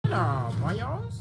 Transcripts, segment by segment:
Hello, boyos.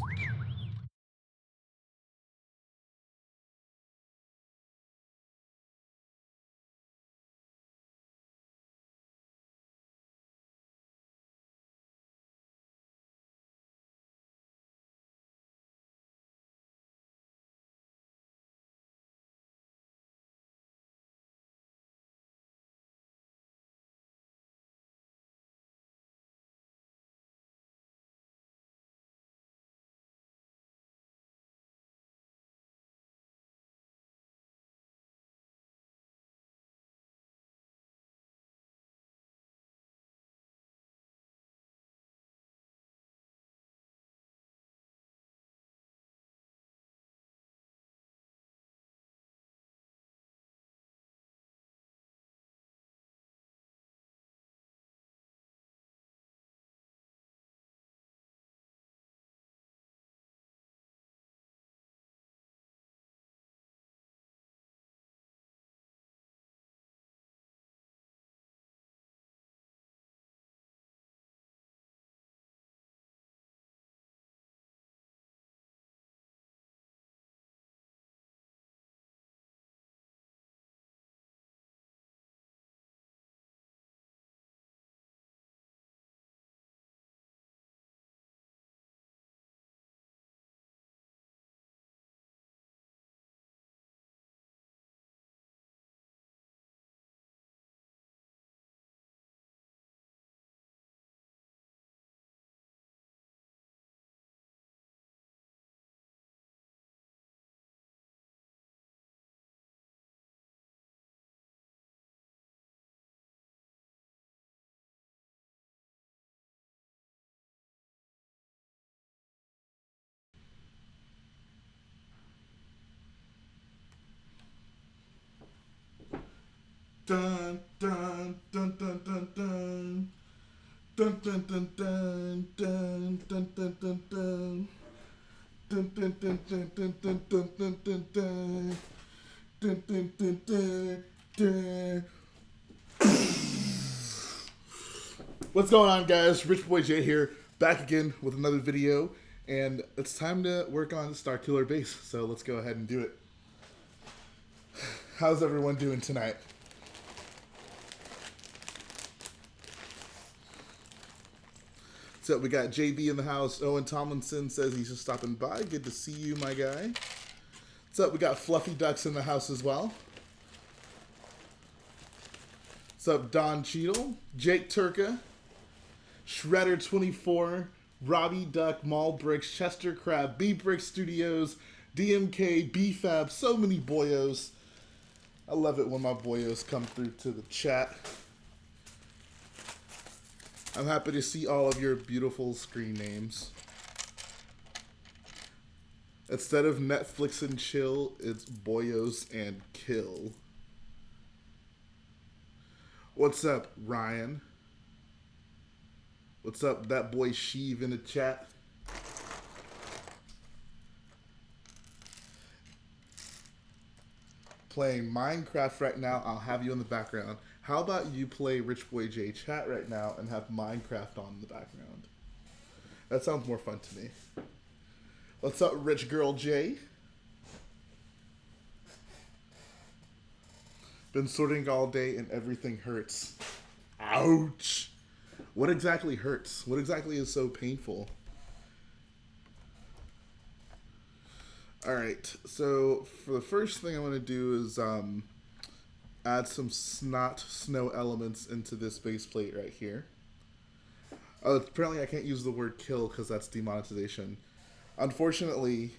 Dun dun dun dun dun dun. Dun dun dun dun dun dun dun dun dun. Dun dun dun dun dun dun dun dun dun dun. Dun dun dun dun dun. What's going on, guys? Rich Boy J here, back again with another video, and it's time to work on Starkiller base. So let's go ahead and do it. How's everyone doing tonight? So we got JB in the house. Owen Tomlinson says he's just stopping by. Good to see you, my guy. What's up? We got Fluffy Ducks in the house as well. What's up, Don Cheadle, Jake Turka, Shredder24, Robbie Duck, Mall Bricks, Chester Crab, BRICS Studios, DMK, BFab, so many boyos. I love it when my boyos come through to the chat. I'm happy to see all of your beautiful screen names. Instead of Netflix and chill, it's boyos and kill. What's up, Ryan? What's up, that boy Sheev in the chat? Playing Minecraft right now. I'll have you in the background. How about you play Rich Boy J chat right now and have Minecraft on in the background? That sounds more fun to me. What's up, Rich Girl J? Been sorting all day and everything hurts. Ouch! What exactly hurts? What exactly is so painful? Alright, so for the first thing I want to do is add some snot snow elements into this base plate right here. Apparently I can't use the word kill because that's demonetization. Unfortunately,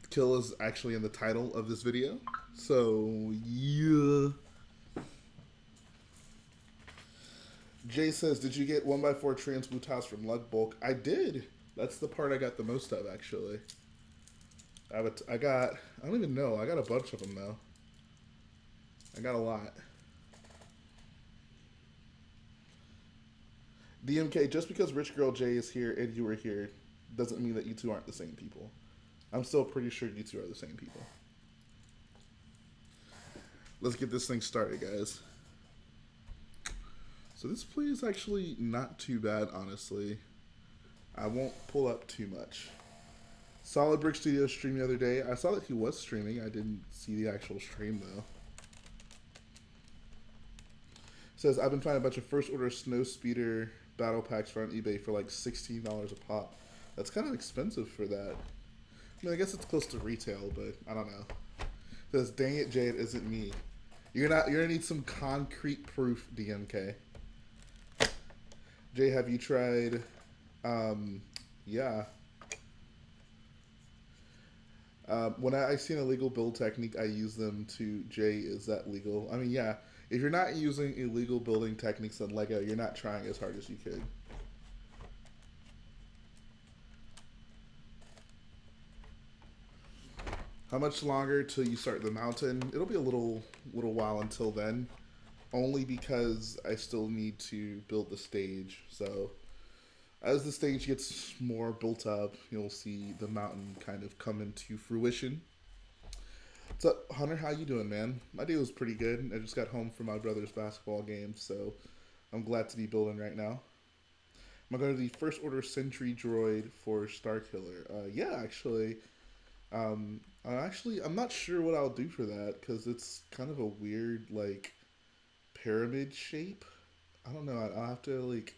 kill is actually in the title of this video. So, yeah. Jay says, did you get 1x4 transboot house from Lug Bulk? I did. That's the part I got the most of, actually. I don't even know. I got a bunch of them, though. I got a lot. DMK, just because Rich Girl J is here and you were here doesn't mean that you two aren't the same people. I'm still pretty sure you two are the same people. Let's get this thing started, guys. So this play is actually not too bad, honestly. I won't pull up too much. Solid Brick Studio stream the other day. I saw that he was streaming. I didn't see the actual stream though. Says I've been finding a bunch of first order snow speeder battle packs on eBay for like $16 a pop. That's kind of expensive for that. I mean, I guess it's close to retail, but I don't know. Says, dang it, Jay, it isn't me. You're gonna need some concrete proof, DMK. Jay, have you tried? Yeah. When I see an illegal build technique, I use them to. Jay, is that legal? I mean, yeah. If you're not using illegal building techniques on Lego, you're not trying as hard as you could. How much longer till you start the mountain? It'll be a little while until then, only because I still need to build the stage. So as the stage gets more built up, you'll see the mountain kind of come into fruition. What's up, Hunter? How you doing, man? My day was pretty good. I just got home from my brother's basketball game, so I'm glad to be building right now. I'm going to the First Order Sentry Droid for Starkiller. Yeah, actually. I'm not sure what I'll do for that, because it's kind of a weird, like, pyramid shape. I don't know. I'll have to, like,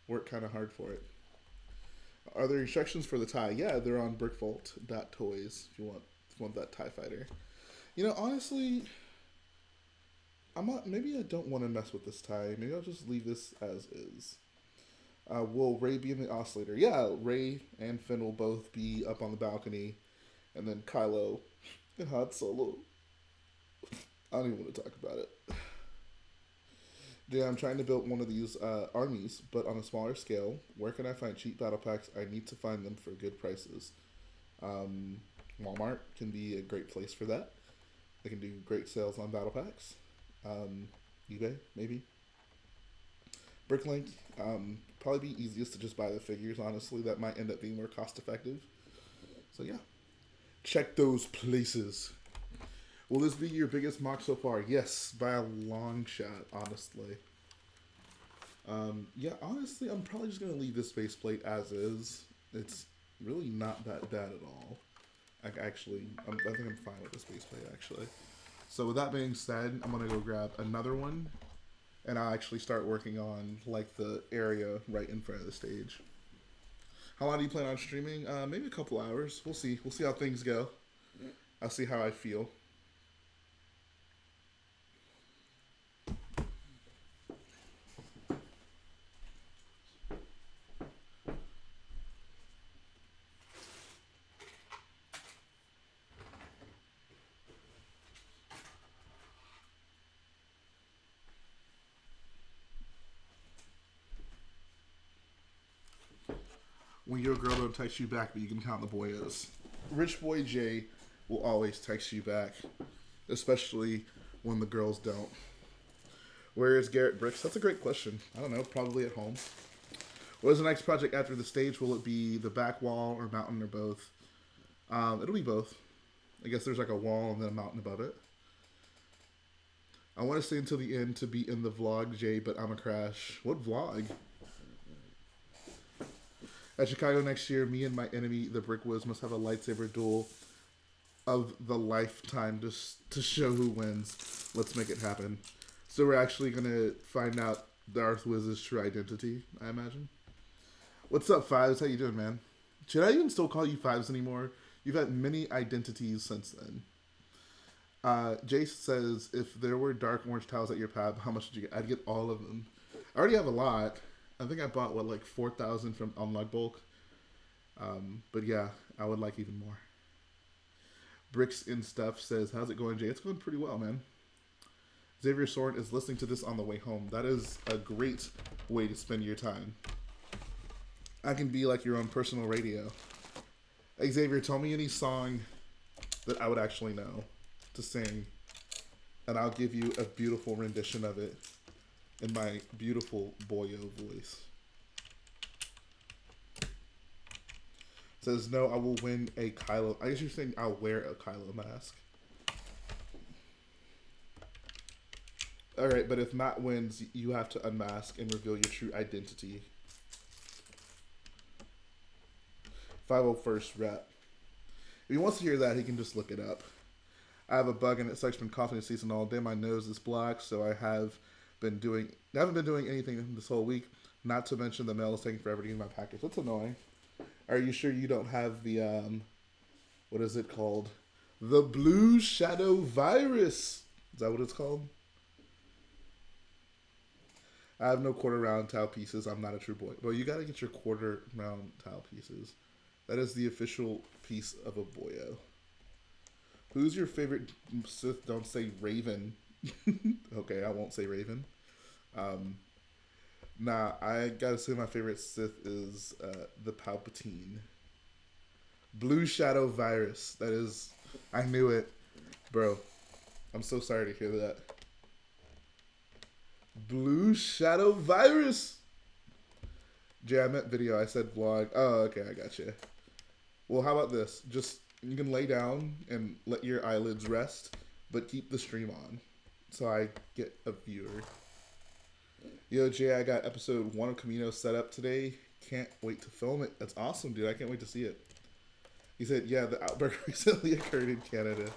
work kind of hard for it. Are there instructions for the TIE? Yeah, they're on brickvault.toys if you want that TIE fighter. You know, honestly, maybe I don't want to mess with this TIE. Maybe I'll just leave this as is. Will Rey be in the oscillator? Yeah, Rey and Finn will both be up on the balcony. And then Kylo and Han Solo. I don't even want to talk about it. Yeah, I'm trying to build one of these armies, but on a smaller scale. Where can I find cheap battle packs? I need to find them for good prices. Walmart can be a great place for that. They can do great sales on battle packs. eBay, maybe. Bricklink, probably be easiest to just buy the figures, honestly. That might end up being more cost effective. So yeah. Check those places. Will this be your biggest MOC so far? Yes, by a long shot, honestly. Yeah, honestly, I'm probably just going to leave this faceplate as is. It's really not that bad at all. I think I'm fine with this faceplate, actually. So with that being said, I'm going to go grab another one. And I'll actually start working on, like, the area right in front of the stage. How long do you plan on streaming? Maybe a couple hours. We'll see. We'll see how things go. I'll see how I feel. When your girl don't text you back, but you can count the BOYOs. Rich Boy J will always text you back, especially when the girls don't. Where is JetBricks? That's a great question. I don't know, probably at home. What is the next project after the stage? Will it be the back wall or mountain or both? It'll be both. I guess there's like a wall and then a mountain above it. I want to stay until the end to be in the vlog, Jay, but I'm a crash. What vlog? At Chicago next year, me and my enemy, the Brickwiz, must have a lightsaber duel of the lifetime to show who wins. Let's make it happen. So we're actually going to find out Darth Wiz's true identity, I imagine. What's up, Fives? How you doing, man? Should I even still call you Fives anymore? You've had many identities since then. Jace says, if there were dark orange tiles at your pad, how much would you get? I'd get all of them. I already have a lot. I think I bought, what, like 4,000 from Unlock Bulk. But yeah, I would like even more. Bricks and Stuff says, how's it going, Jay? It's going pretty well, man. Xavier Sorrent is listening to this on the way home. That is a great way to spend your time. I can be like your own personal radio. Hey, Xavier, tell me any song that I would actually know to sing, and I'll give you a beautiful rendition of it in my beautiful BOYO voice. Says, no, I will win a Kylo. I guess you're saying I'll wear a Kylo mask. Alright, but if Matt wins, you have to unmask and reveal your true identity. 501st rep. If he wants to hear that, he can just look it up. I have a bug and it sucks. Been coughing this season all day. My nose is black, so I haven't been doing anything this whole week. Not to mention the mail is taking forever to get in my package. That's annoying. Are you sure you don't have the what is it called? The Blue Shadow Virus. Is that what it's called? I have no quarter round towel pieces. I'm not a true boy. Well, you gotta get your quarter round towel pieces. That is the official piece of a boyo. Who's your favorite Sith? Don't say Raven. Okay, I won't say Raven. Nah, I gotta say my favorite Sith is the Palpatine. Blue Shadow Virus. That is, I knew it. Bro, I'm so sorry to hear that. Blue Shadow Virus. Jay, I meant video. I said vlog. Oh, okay, I got you. Well, how about this? Just, you can lay down and let your eyelids rest, but keep the stream on so I get a viewer. Yo, Jay, I got episode 1 of Camino set up today. Can't wait to film it. That's awesome, dude. I can't wait to see it. He said, yeah, the outbreak recently occurred in Canada.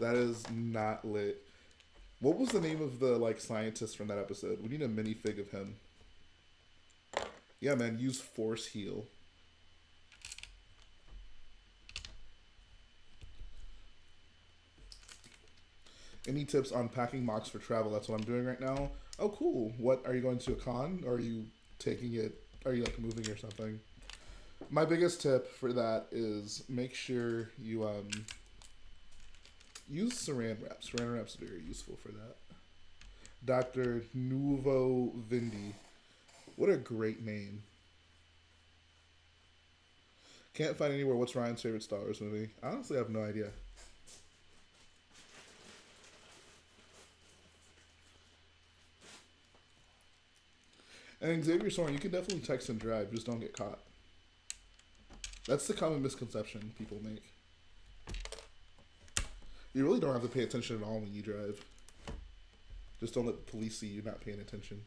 That is not lit. What was the name of the, like, scientist from that episode? We need a minifig of him. Yeah, man, use Force Heal. Any tips on packing MOCs for travel? That's what I'm doing right now. Oh, cool. What, are you going to a con? Or are you taking it, are you, like, moving or something? My biggest tip for that is make sure you, use saran wrap. Saran wrap's very useful for that. Dr. Nuvo Vindi. What a great name. Can't find anywhere. What's Ryan's favorite Star Wars movie? I honestly have no idea. And Xavier Sorrent, you can definitely text and drive, just don't get caught. That's the common misconception people make. You really don't have to pay attention at all when you drive. Just don't let the police see you not paying attention.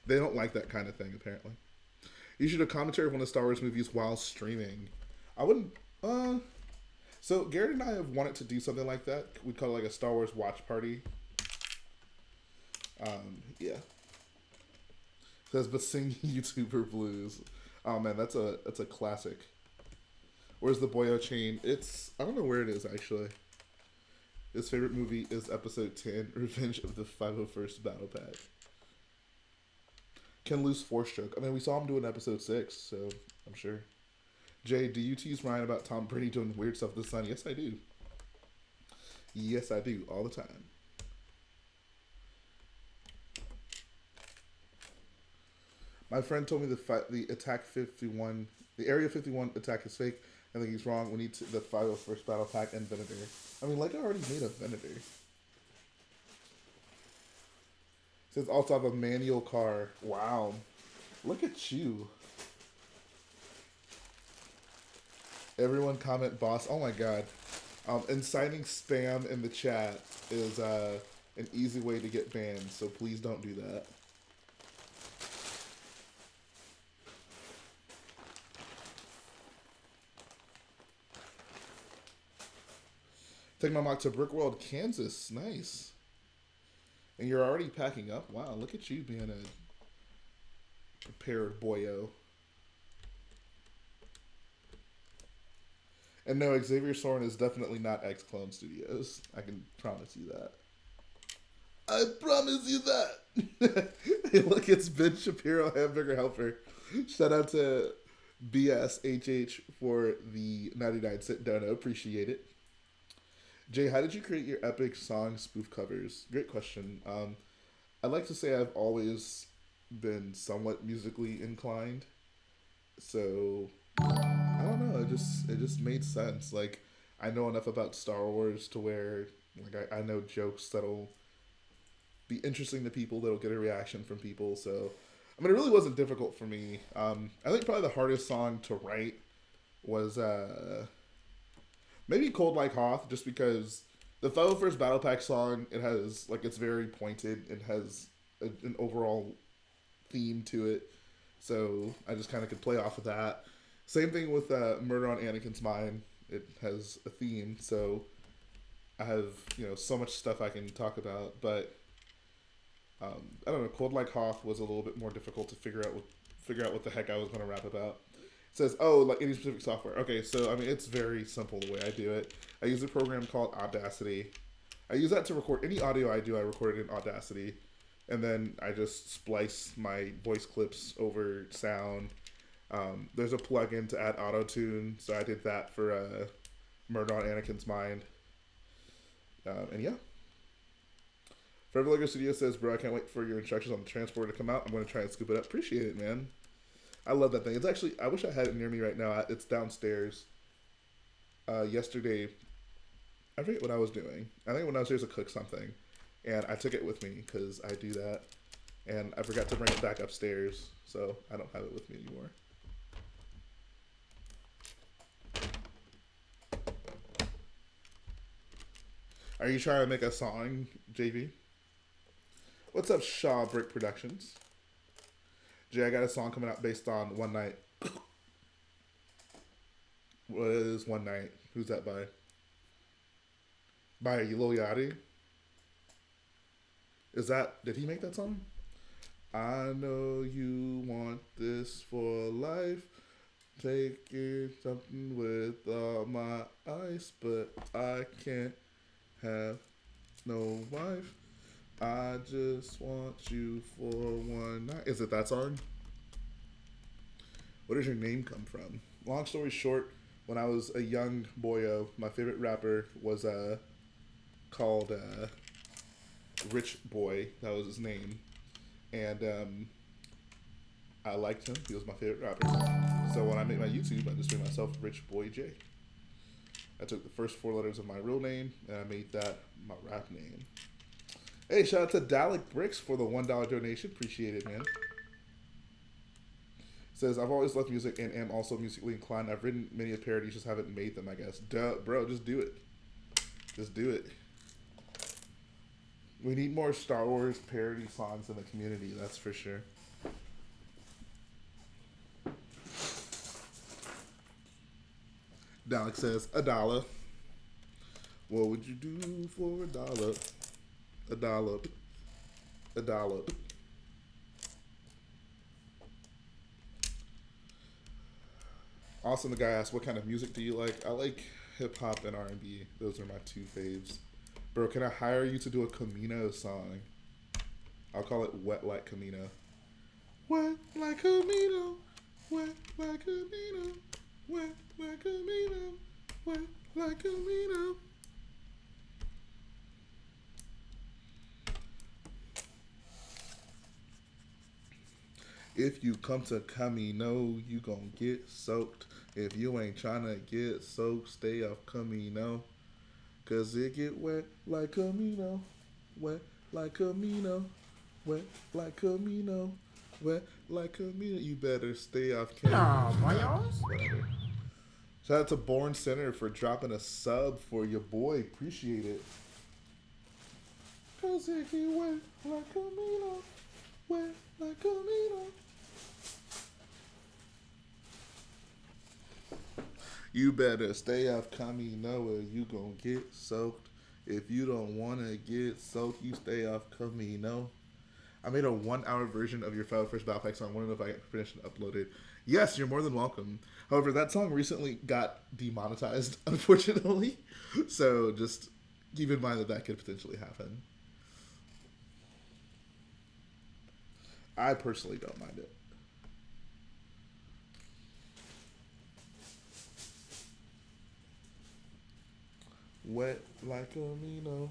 They don't like that kind of thing, apparently. You should do commentary of one of the Star Wars movies while streaming. I wouldn't, so Garrett and I have wanted to do something like that. We'd call it like a Star Wars watch party. Yeah. Says, but sing YouTuber blues. Oh man, that's a classic. Where's the Boyo chain? It's, I don't know where it is actually. His favorite movie is episode 10, Revenge of the 501st Battle Pack. Can lose Force Choke. I mean, we saw him do in episode 6, so I'm sure. Jay, do you tease Ryan about Tom Brady doing weird stuff this sun? Yes, I do. Yes, I do, all the time. My friend told me the attack 51, the Area 51 attack is fake. I think he's wrong. We need the 501st Battle Pack and Venator. I mean, Lego already made a Venator. Says also have a manual car. Wow. Look at you. Everyone comment boss. Oh my god. Inciting spam in the chat is an easy way to get banned, so please don't do that. Take my mock to Brickworld, Kansas. Nice. And you're already packing up? Wow, look at you being a prepared boyo. And no, Xavier Sorrent is definitely not X-Clone Studios. I can promise you that. I promise you that. Hey, look, it's Ben Shapiro, Hamburger Helper. Shout out to BSHH for the 99-cent dono. Appreciate it. Jay, how did you create your epic song spoof covers? Great question. I'd like to say I've always been somewhat musically inclined. So, I don't know. It just made sense. Like, I know enough about Star Wars to where, like, I know jokes that'll be interesting to people, that'll get a reaction from people. So, I mean, it really wasn't difficult for me. I think probably the hardest song to write was, maybe Cold Like Hoth, just because the 501st Battle Pack song, it has, like, it's very pointed. It has an overall theme to it. So I just kind of could play off of that. Same thing with Murder on Anakin's Mind. It has a theme, so I have so much stuff I can talk about. But I don't know. Cold Like Hoth was a little bit more difficult to figure out what the heck I was going to rap about. It says, oh, like any specific software. Okay, so I mean it's very simple the way I do it. I use a program called Audacity. I use that to record any audio I do. I record it in Audacity, and then I just splice my voice clips over sound. There's a plugin to add auto tune, so I did that for Murder on Anakin's Mind. And yeah. Forever Lego Studio says, bro, I can't wait for your instructions on the transporter to come out. I'm going to try and scoop it up. Appreciate it, man. I love that thing. It's actually, I wish I had it near me right now. It's downstairs. Yesterday, I forget what I was doing. I think I went downstairs to cook something, and I took it with me because I do that, and I forgot to bring it back upstairs, so I don't have it with me anymore. Are you trying to make a song, JV? What's up, JBBrickfanatic Productions? Jay, I got a song coming out based on One Night. What is One Night? Who's that by? By Lil Yachty? Is that, did he make that song? I know you want this for life. Taking something with all my ice, but I can't have no wife. I just want you for one night. Is it that song? Where does your name come from? Long story short, when I was a young boyo, my favorite rapper was called Rich Boy. That was his name. And I liked him. He was my favorite rapper. So when I made my YouTube, I just made myself Rich Boy J. I took the first 4 letters of my real name, and I made that my rap name. Hey, shout out to DerbyCityBricks for the $1 donation. Appreciate it, man. Says, I've always loved music and am also musically inclined. I've written many of parodies, just haven't made them, I guess. Duh, bro, just do it. Just do it. We need more Star Wars parody songs in the community, that's for sure. Dalek says, $1. What would you do for $1? $1. $1. Austin, the guy asked, what kind of music do you like? I like hip-hop and R&B. Those are my 2 faves. Bro, can I hire you to do a Camino song? I'll call it Wet Like Camino. Wet like Camino. Wet like Camino. Wet like Camino. Wet like Camino. If you come to Camino, you gon' get soaked. If you ain't tryna get soaked, stay off Camino. Cause it get wet like Camino. Wet like Camino. Wet like Camino. Wet like Camino. You better stay off Camino. Whatever. Shout out to Born Center for dropping a sub for your boy. Appreciate it. Cause it get wet like Camino. Wet like Camino. You better stay off Camino or you gon' get soaked. If you don't wanna get soaked, you stay off Camino. I made a 1-hour version of your First Battle Pack song. I want to know if I can finish and upload it. Yes, you're more than welcome. However, that song recently got demonetized, unfortunately. So just keep in mind that that could potentially happen. I personally don't mind it. Wet like a Camino.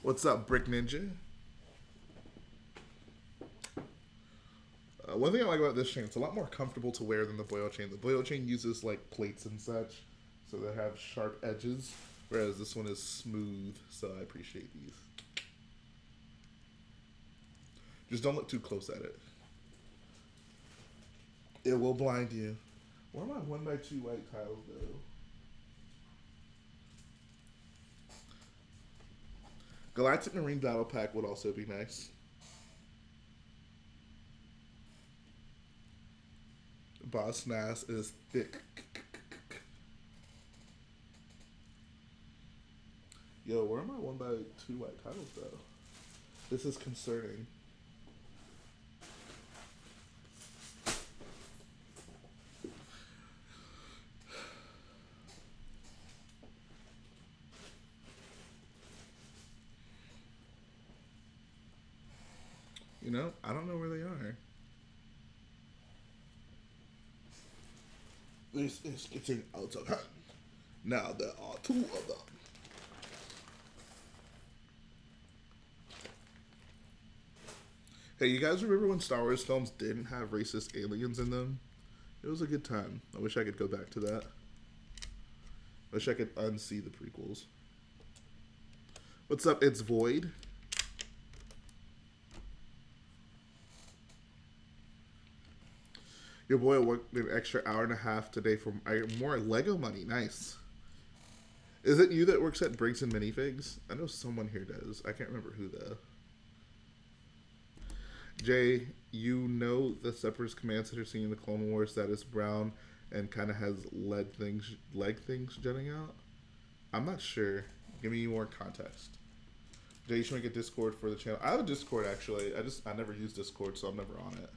What's up, Brick Ninja? One thing I like about this chain, it's a lot more comfortable to wear than the BOYO chain. The BOYO chain uses like plates and such, so they have sharp edges, whereas this one is smooth, so I appreciate these. Just don't look too close at it. It will blind you. Where are my 1x2 white tiles though? Galactic Marine Battle Pack would also be nice. Boss Nass is thick. Yo, where am I 1x2 white titles though? This is concerning. You know, I don't know where they are. This is getting out of hand. Now there are 2 of them. Hey, you guys remember when Star Wars films didn't have racist aliens in them? It was a good time. I wish I could go back to that. I wish I could unsee the prequels. What's up? It's Void. Your boy worked an extra hour and a half today for more Lego money. Nice. Is it you that works at Briggs and Minifigs? I know someone here does. I can't remember who though. Jay, you know the Separatist command center scene in the Clone Wars that is brown and kind of has leg things jutting out? I'm not sure. Give me more context. Jay, you should make a Discord for the channel. I have a Discord actually. I never use Discord, so I'm never on it.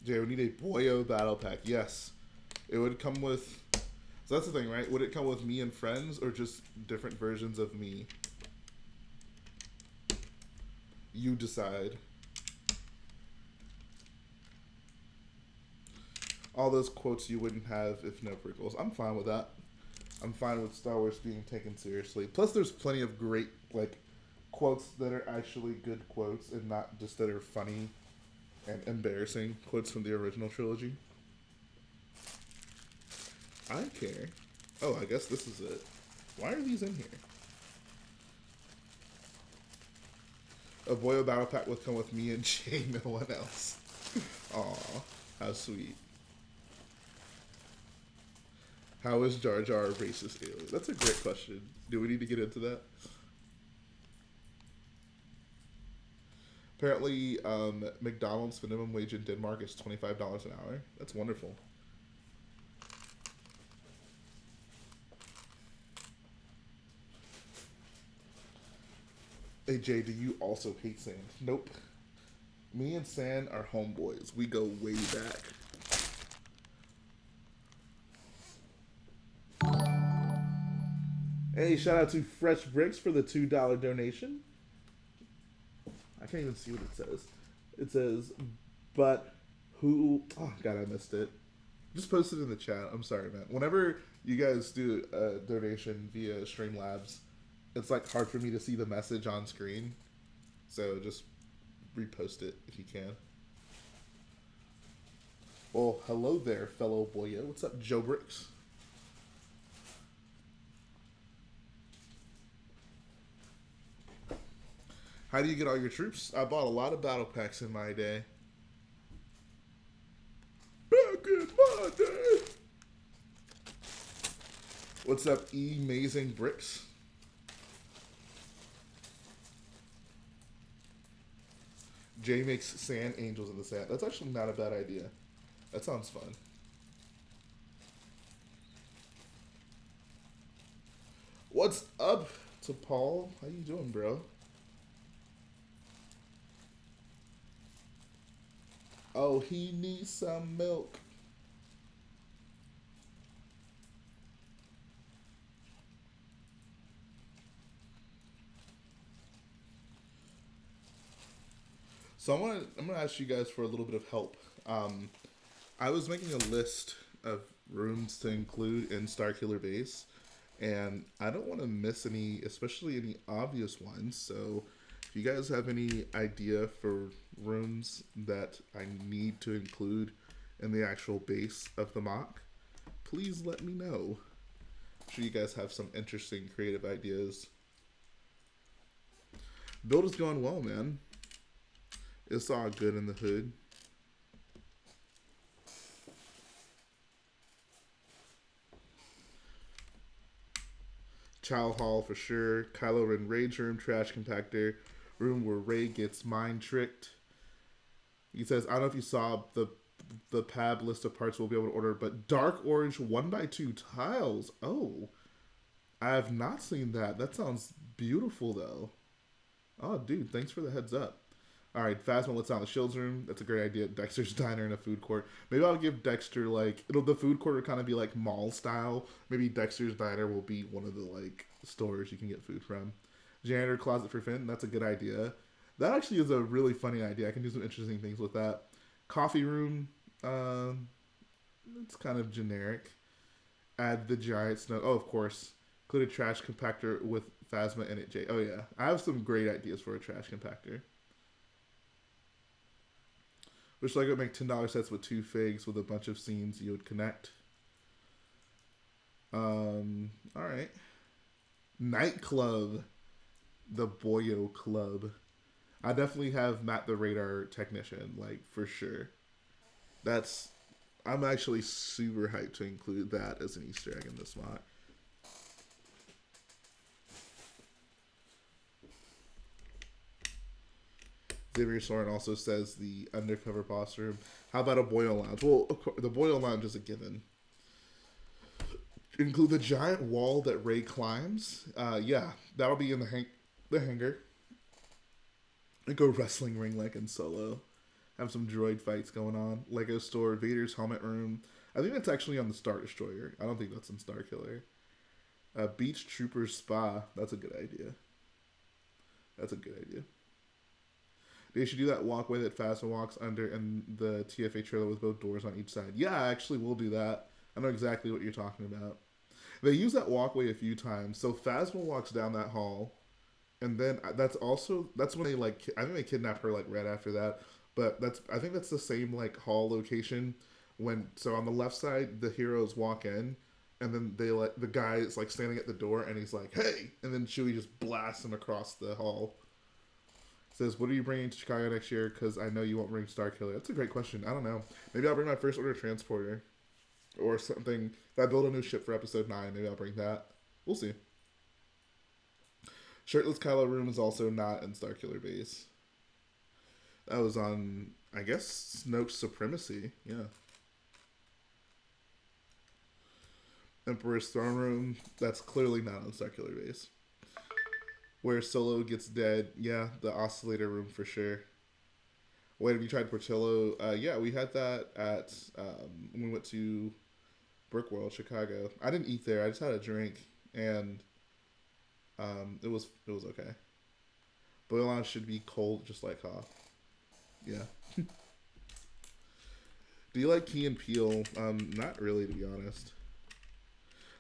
Jay, we need a BOYO battle pack. Yes. It would come with... So that's the thing, right? Would it come with me and friends or just different versions of me? You decide. All those quotes you wouldn't have if no prequels. I'm fine with that. I'm fine with Star Wars being taken seriously. Plus, there's plenty of great, like, quotes that are actually good quotes and not just that are funny and embarrassing quotes from the original trilogy. I care. Oh, I guess this is it. Why are these in here? A BOYO battle pack would come with me and Jay, no one else. Aw, how sweet. How is Jar Jar a racist alien? That's a great question. Do we need to get into that? Apparently, McDonald's minimum wage in Denmark is $25 an hour. That's wonderful. Hey Jay, do you also hate sand? Nope. Me and Sand are homeboys. We go way back. Hey, shout out to Fresh Bricks for the $2 donation. I can't even see what it says. It says, but who... Oh, God, I missed it. Just post it in the chat. I'm sorry, man. Whenever you guys do a donation via Streamlabs, it's like hard for me to see the message on screen. So just repost it if you can. Well, hello there, fellow BOYO. What's up, JBBrick's? How do you get all your troops? I bought a lot of battle packs in my day. Back in my day. What's up, Amazing Bricks? Jay makes sand angels in the sand. That's actually not a bad idea. That sounds fun. What's up, Tapal? How you doing, bro? Oh, he needs some milk. So I'm gonna ask you guys for a little bit of help. I was making a list of rooms to include in Starkiller base, and I don't want to miss any, especially any obvious ones. So if you guys have any idea for rooms that I need to include in the actual base of the MOC, please let me know. I'm sure you guys have some interesting creative ideas. Build is going well, man. It's all good in the hood. Chow Hall for sure. Kylo Ren Rage Room, Trash Compactor, room where Rey gets mind tricked. He says, I don't know if you saw the PAB list of parts we'll be able to order, but dark orange 1x2 tiles. Oh, I have not seen that. That sounds beautiful, though. Oh, dude, thanks for the heads up. All right, Phasma lets out the Shields room. That's a great idea. Dexter's Diner and a food court. Maybe I'll give Dexter, like, the food court will kind of be like mall style. Maybe Dexter's Diner will be one of the, like, stores you can get food from. Janitor closet for Finn. That's a good idea. That actually is a really funny idea. I can do some interesting things with that. Coffee room. It's kind of generic. Add the giant snow. Oh, of course. Include a trash compactor with Phasma in it. Oh, yeah. I have some great ideas for a trash compactor. Wish Lego would make $10 sets with 2 figs with a bunch of scenes you would connect. Alright. Nightclub. The BOYO Club. I definitely have Matt the Radar Technician, like, for sure. I'm actually super hyped to include that as an Easter egg in this mod. Xavier Sorrent also says the undercover boss room. How about a BOYO lounge? Well, of course, the BOYO lounge is a given. Include the giant wall that Ray climbs. Yeah, that'll be in the hangar. And go wrestling ring like in Solo. Have some droid fights going on. Lego store, Vader's helmet room. I think that's actually on the Star Destroyer. I don't think that's in Starkiller. Beach Troopers Spa. That's a good idea. That's a good idea. They should do that walkway that Phasma walks under in the TFA trailer with both doors on each side. Yeah, actually, we'll do that. I know exactly what you're talking about. They use that walkway a few times. So Phasma walks down that hall, and then that's when they, like, I think they kidnap her, like, right after that. But I think that's the same, like, hall location. So on the left side, the heroes walk in, and then the guy is, like, standing at the door, and he's like, hey! And then Chewie just blasts him across the hall. Says, what are you bringing to Chicago next year? Because I know you won't bring Starkiller. That's a great question. I don't know. Maybe I'll bring my first order transporter. Or something. If I build a new ship for episode 9, maybe I'll bring that. We'll see. Shirtless Kylo room is also not in Starkiller base. That was on, I guess, Snoke's Supremacy. Yeah. Emperor's Throne room. That's clearly not on Starkiller base. Where Solo gets dead. Yeah, the oscillator room for sure. Wait, have you tried Portillo? Yeah, we had that at when we went to Brick World, Chicago. I didn't eat there. I just had a drink, and it was okay. BOYO Lounge should be cold, just like Hoth. Yeah. Do you like Key and Peele? Not really, to be honest.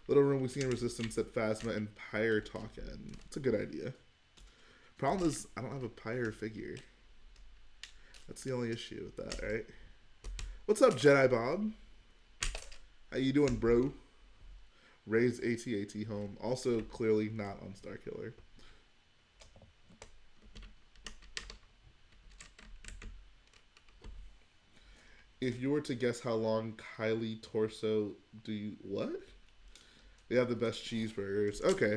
Little room we see in Resistance that Phasma and Pyre talk in. It's a good idea. Problem is, I don't have a Pyre figure. That's the only issue with that, right? What's up, Jedi Bob? How you doing, bro? Ray's AT-AT home. Also, clearly not on Starkiller. If you were to guess how long Kylie torso do you... What? They have the best cheeseburgers. Okay.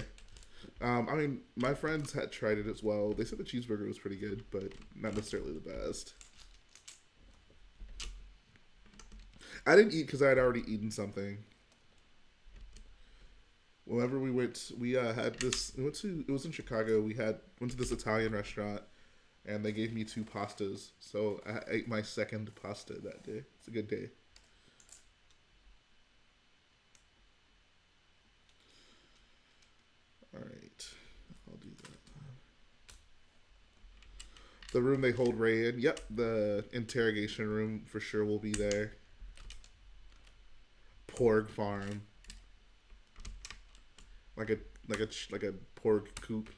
I mean, my friends had tried it as well. They said the cheeseburger was pretty good, but not necessarily the best. I didn't eat because I had already eaten something. Whenever we went, it was in Chicago. Went to this Italian restaurant, and they gave me 2 pastas. So I ate my second pasta that day. It's a good day. Alright, I'll do that. The room they hold Ray in. Yep, the interrogation room for sure will be there. Porg farm. Like a porg coop.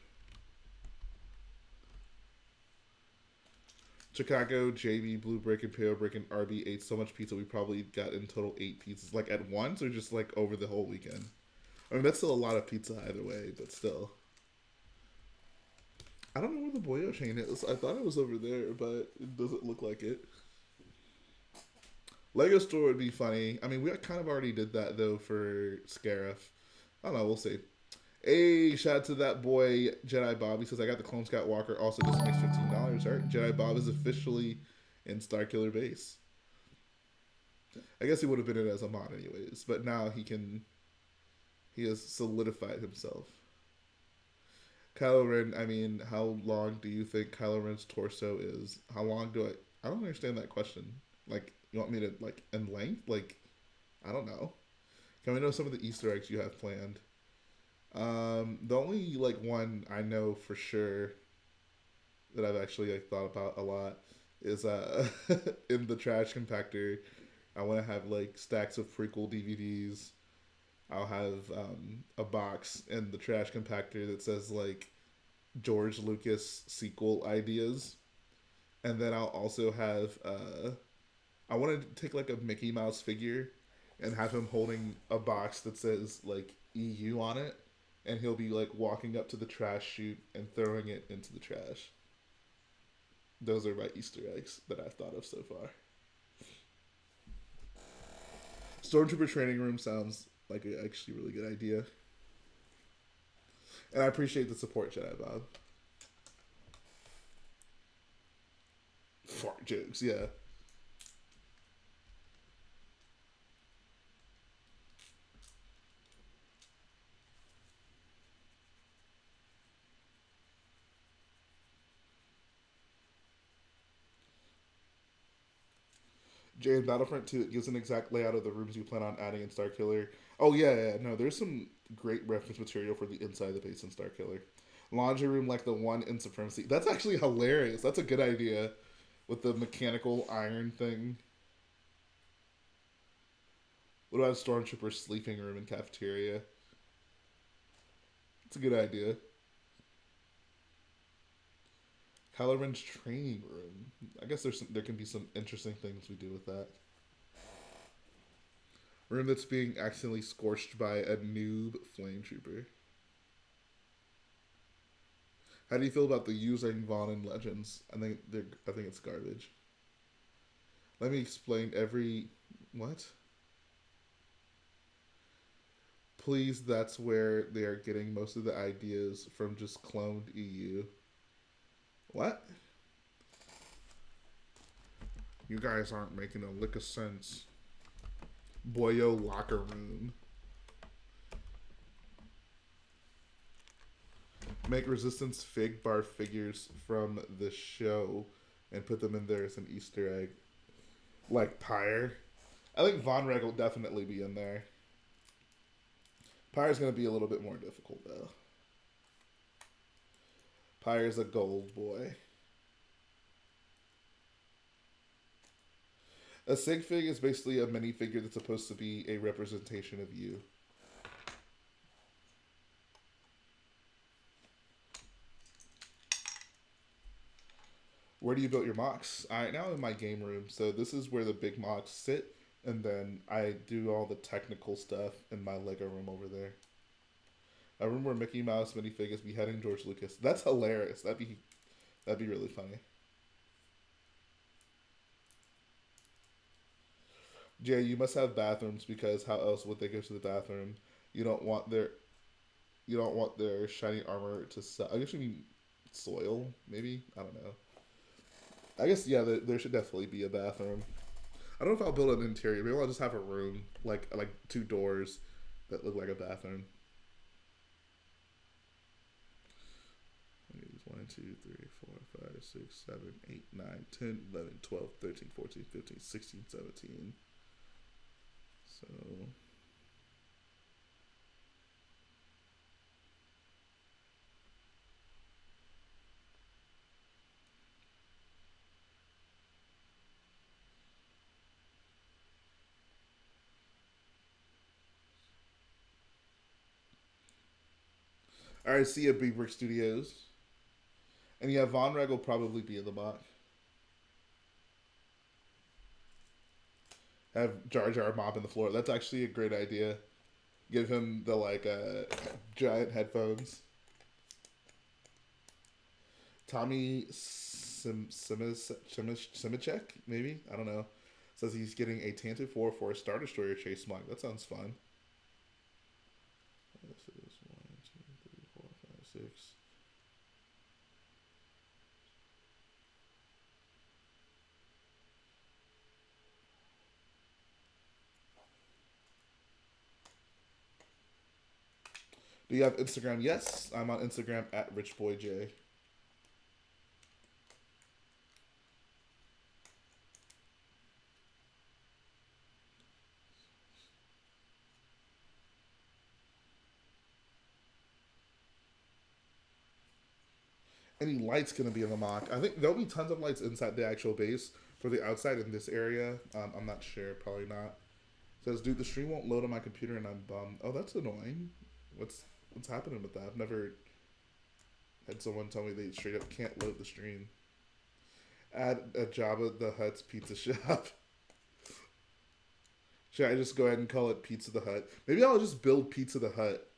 Chicago, JB, Blue Brick, and Pale Brick, and RB ate so much pizza we probably got in total 8 pizzas. Like at once or just like over the whole weekend? I mean, that's still a lot of pizza either way, but still. I don't know where the BOYO chain is. I thought it was over there, but it doesn't look like it. Lego store would be funny. I mean, we kind of already did that, though, for Scarif. I don't know. We'll see. Hey, shout out to that boy, Jedi Bob. He says, I got the Clone Scout Walker. Also, this makes $15. All right, Jedi Bob is officially in Starkiller base. I guess he would have been in as a mod anyways, but now he has solidified himself. Kylo Ren, I mean, how long do you think Kylo Ren's torso is? How long do I don't understand that question. Like, you want me to, like, in length? Like, I don't know. Can we know some of the Easter eggs you have planned? The only, like, one I know for sure that I've actually, like, thought about a lot is, in the trash compactor, I want to have, like, stacks of prequel DVDs. I'll have a box in the trash compactor that says, like, George Lucas sequel ideas. And then I'll also have, I want to take, like, a Mickey Mouse figure and have him holding a box that says, like, EU on it. And he'll be, like, walking up to the trash chute and throwing it into the trash. Those are my Easter eggs that I've thought of so far. Stormtrooper training room sounds like an actually really good idea. And I appreciate the support, Jedi Bob. Fart jokes, yeah. Jay, in Battlefront 2, it gives an exact layout of the rooms you plan on adding in Starkiller. Oh, yeah. No, there's some great reference material for the inside of the base in Starkiller. Laundry room like the one in Supremacy. That's actually hilarious. That's a good idea with the mechanical iron thing. What about Stormtrooper sleeping room in cafeteria? It's a good idea. Kylo Ren's training room. I guess there can be some interesting things we do with that. Room that's being accidentally scorched by a noob flame trooper. How do you feel about the using Vaughn and Legends? I think it's garbage. Let me explain every what? Please, that's where they are getting most of the ideas from, just cloned EU. What? You guys aren't making a lick of sense. BOYO locker room. Make Resistance Fig Bar figures from the show and put them in there as an Easter egg. Like Pyre. I think Vonreg will definitely be in there. Pyre's going to be a little bit more difficult, though. Pyre's a gold boy. A Sigfig is basically a minifigure that's supposed to be a representation of you. Where do you build your MOCs? Now in my game room. So this is where the big MOCs sit. And then I do all the technical stuff in my Lego room over there. A room where Mickey Mouse minifig is beheading George Lucas. That's hilarious. That'd be really funny. Jay, you must have bathrooms because how else would they go to the bathroom? You don't want their shiny armor to suck. I guess you mean soil, maybe? I don't know. I guess, yeah, there should definitely be a bathroom. I don't know if I'll build an interior. Maybe I'll just have a room, like 2 doors that look like a bathroom. 1, 2, 3, 4, 5, 6, 7, 8, 9, 10, 11, 12, 13, 14, 15, 16, 17. So... Alright, see you, BRICK Studios. And yeah, Vonreg will probably be in the bot. Have Jar Jar mop in the floor. That's actually a great idea. Give him the giant headphones. Tommy Simicek, maybe? I don't know. Says he's getting a Tantive 4 for a Star Destroyer chase mod. That sounds fun. This is 1, 2, 3, 4, 5, 6. Do you have Instagram? Yes, I'm on Instagram at RichBoyJ. Any lights going to be in the MOC? I think there'll be tons of lights inside the actual base. For the outside in this area, I'm not sure. Probably not. It says, dude, the stream won't load on my computer and I'm bummed. Oh, that's annoying. What's happening with that? I've never had someone tell me they straight up can't load the stream. Add a Jabba the Hutt's Pizza Shop. Should I just go ahead and call it Pizza the Hut? Maybe I'll just build Pizza the Hut.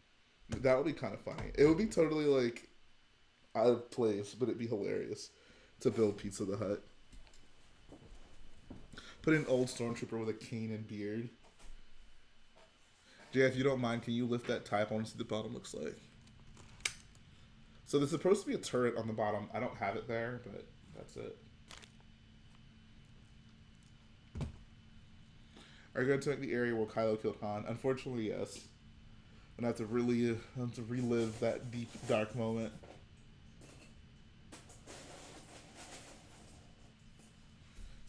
That would be kind of funny. It would be totally like out of place, but it'd be hilarious to build Pizza the Hut. Put an old stormtrooper with a cane and beard. Jay, if you don't mind, can you lift that type? I want to see the bottom looks like. So there's supposed to be a turret on the bottom. I don't have it there, but that's it. Are you going to make the area where Kylo killed Han? Unfortunately, yes. And I have to relive that deep, dark moment.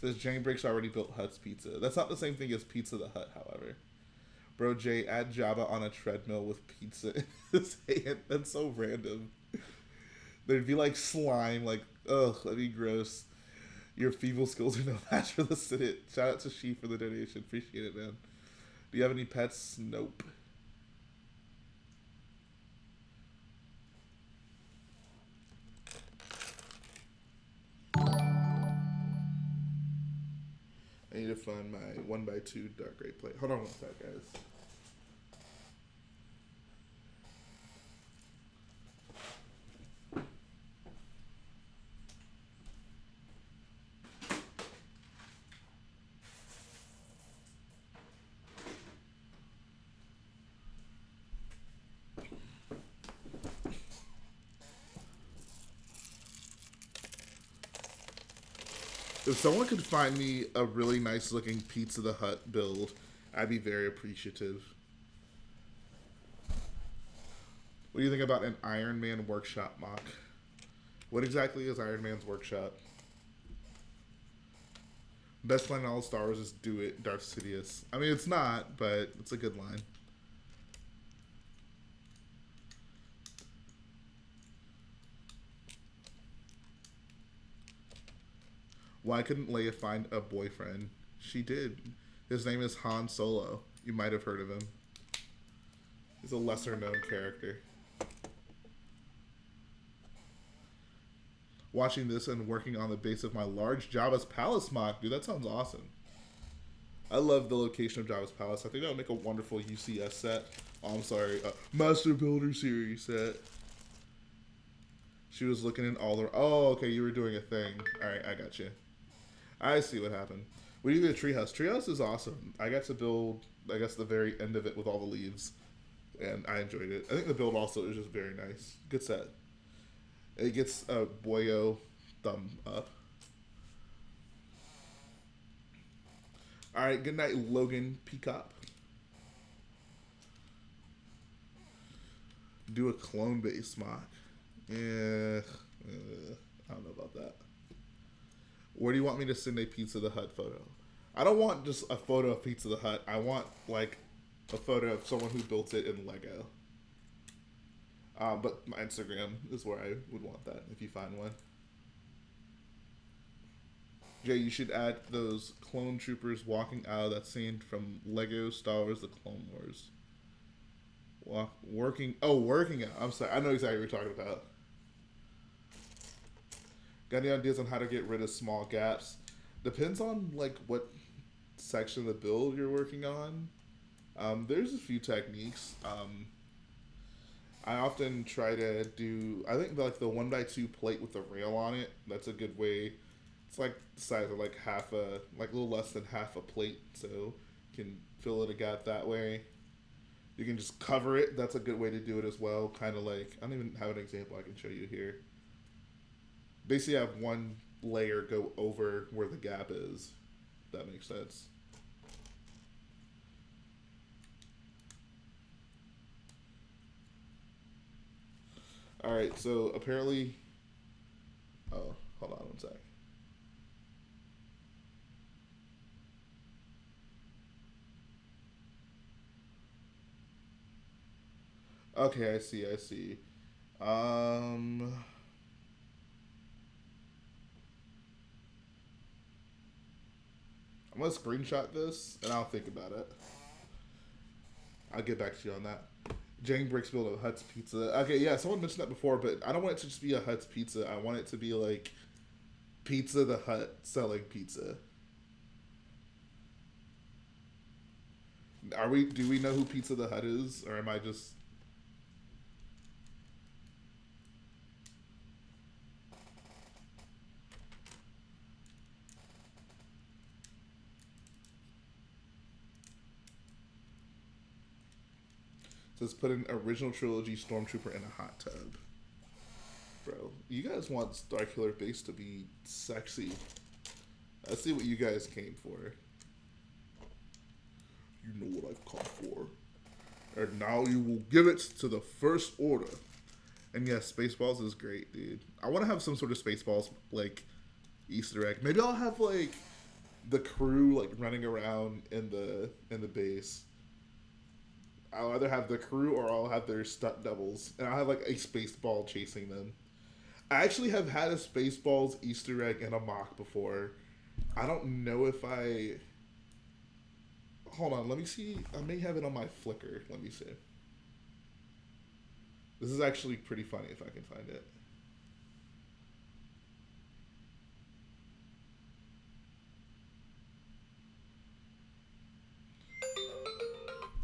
It says JBBrick's already built Hut's Pizza. That's not the same thing as Pizza the Hut, however. Bro, Jay, add Jabba on a treadmill with pizza in his hand. That's so random. There'd be like slime, like, ugh, that'd be gross. Your feeble skills are no match for the Senate. Shout out to She for the donation. Appreciate it, man. Do you have any pets? Nope. I need to find my 1x2 dark gray plate. Hold on one sec, guys. If someone could find me a really nice looking Pizza the Hut build, I'd be very appreciative. What do you think about an Iron Man workshop MOC? What exactly is Iron Man's workshop? Best line in all Star Wars is "Do it, Darth Sidious." I mean, it's not, but it's a good line. Why couldn't Leia find a boyfriend? She did. His name is Han Solo. You might have heard of him. He's a lesser known character. Watching this and working on the base of my large Jabba's Palace MOC. Dude, that sounds awesome. I love the location of Jabba's Palace. I think that would make a wonderful UCS set. Oh, I'm sorry. Master Builder Series set. She was looking in all the... Oh, okay, you were doing a thing. Alright, I got you. I see what happened. What do you think of Treehouse? Treehouse is awesome. I got to build, I guess, the very end of it with all the leaves. And I enjoyed it. I think the build also is just very nice. Good set. It gets a BOYO thumb up. Alright, good night, Logan Peacock. Do a clone base MOC. Yeah, I don't know about that. Where do you want me to send a Pizza the Hut photo? I don't want just a photo of Pizza the Hut. I want, like, a photo of someone who built it in Lego. But my Instagram is where I would want that, if you find one. Jay, you should add those clone troopers walking out of that scene from Lego Star Wars The Clone Wars. Working out. I'm sorry. I know exactly what you're talking about. Got any ideas on how to get rid of small gaps? Depends on like what section of the build you're working on. There's a few techniques. I often try to do, I think like the 1x2 plate with the rail on it, that's a good way. It's like the size of like like a little less than half a plate, so you can fill in a gap that way. You can just cover it. That's a good way to do it as well. Kind of like, I don't even have an example I can show you here. Basically, I have one layer go over where the gap is. If that makes sense. All right, so apparently, oh, hold on one sec. Okay, I see, I see. Um, I'm gonna screenshot this and I'll think about it. I'll get back to you on that. JBBrick's build a Hut's Pizza. Okay, yeah, someone mentioned that before, but I don't want it to just be a Hut's Pizza. I want it to be like Pizza the Hut selling pizza. Are we? Do we know who Pizza the Hut is, or am I just? Says put an original trilogy Stormtrooper in a hot tub. Bro, you guys want Starkiller base to be sexy. I see what you guys came for. You know what I've come for. And now you will give it to the First Order. And yes, Spaceballs is great, dude. I want to have some sort of Spaceballs, like, Easter egg. Maybe I'll have, like, the crew, like, running around in the base. I'll either have the crew or I'll have their stunt doubles. And I'll have, like, a Spaceball chasing them. I actually have had a Spaceballs Easter egg in a MOC before. I don't know if I... Hold on, let me see. I may have it on my Flickr. Let me see. This is actually pretty funny if I can find it.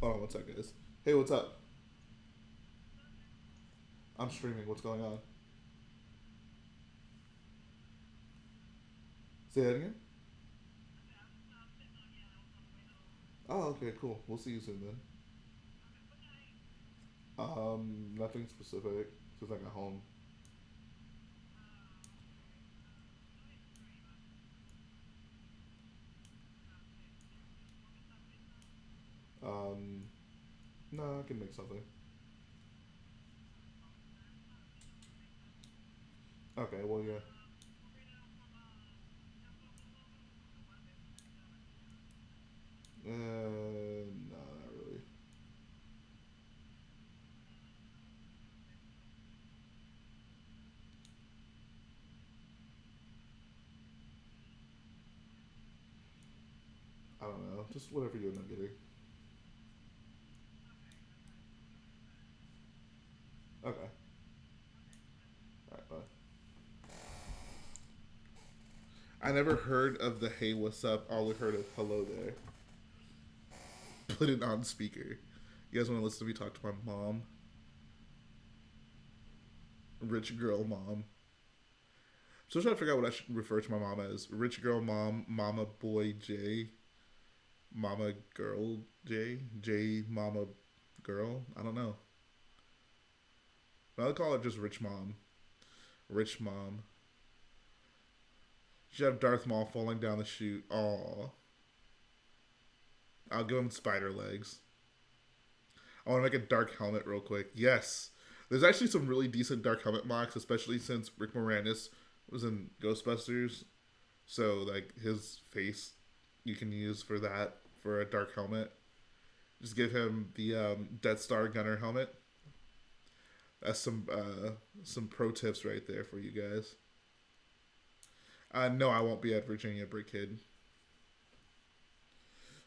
Hold on one second, guys. Hey, what's up? I'm streaming. What's going on? Say that again? Oh, okay, cool. We'll see you soon then. Nothing specific since I got home. No, I can make something. Okay, well, yeah. No, not really. I don't know. Just whatever you end up getting. Okay. Alright, bye. I never heard of the hey, what's up? I only heard of hello there. Put it on speaker. You guys want to listen to me talk to my mom? Rich girl mom. So I'm trying to figure out what I should refer to my mom as. Rich girl mom, mama boy J, mama girl J, J mama girl. I don't know. I'll call it just rich mom. Rich mom. Should have Darth Maul falling down the chute. Aww. I'll give him spider legs. I want to make a dark helmet real quick. Yes. There's actually some really decent dark helmet mocks, especially since Rick Moranis was in Ghostbusters. So, like, his face you can use for that, for a dark helmet. Just give him the Death Star gunner helmet. That's some pro tips right there for you guys. No, I won't be at Virginia BrickKid.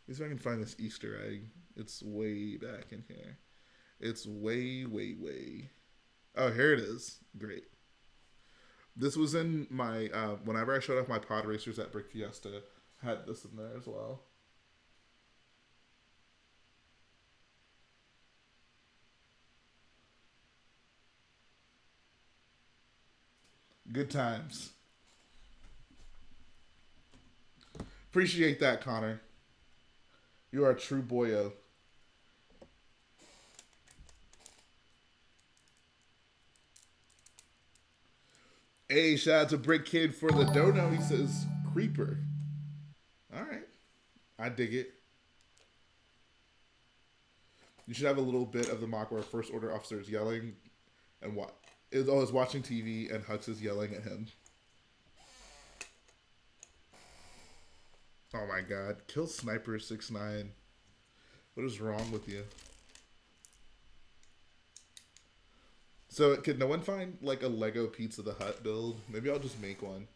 Let's see if I can find this Easter egg. It's way back in here. It's way. Oh, here it is. Great. This was in my, whenever I showed off my pod racers at Brick Fiesta, I had this in there as well. Good times. Appreciate that, Connor. You are a true boyo. Hey, shout out to BrickKid for the dono. He says, Creeper. Alright. I dig it. You should have a little bit of the mock where First Order officers yelling and what Oh, he's watching TV and Hux is yelling at him. Oh my god. Kill Sniper 6'9". What is wrong with you? So, could no one find, like, a Lego Pizza the Hut build? Maybe I'll just make one.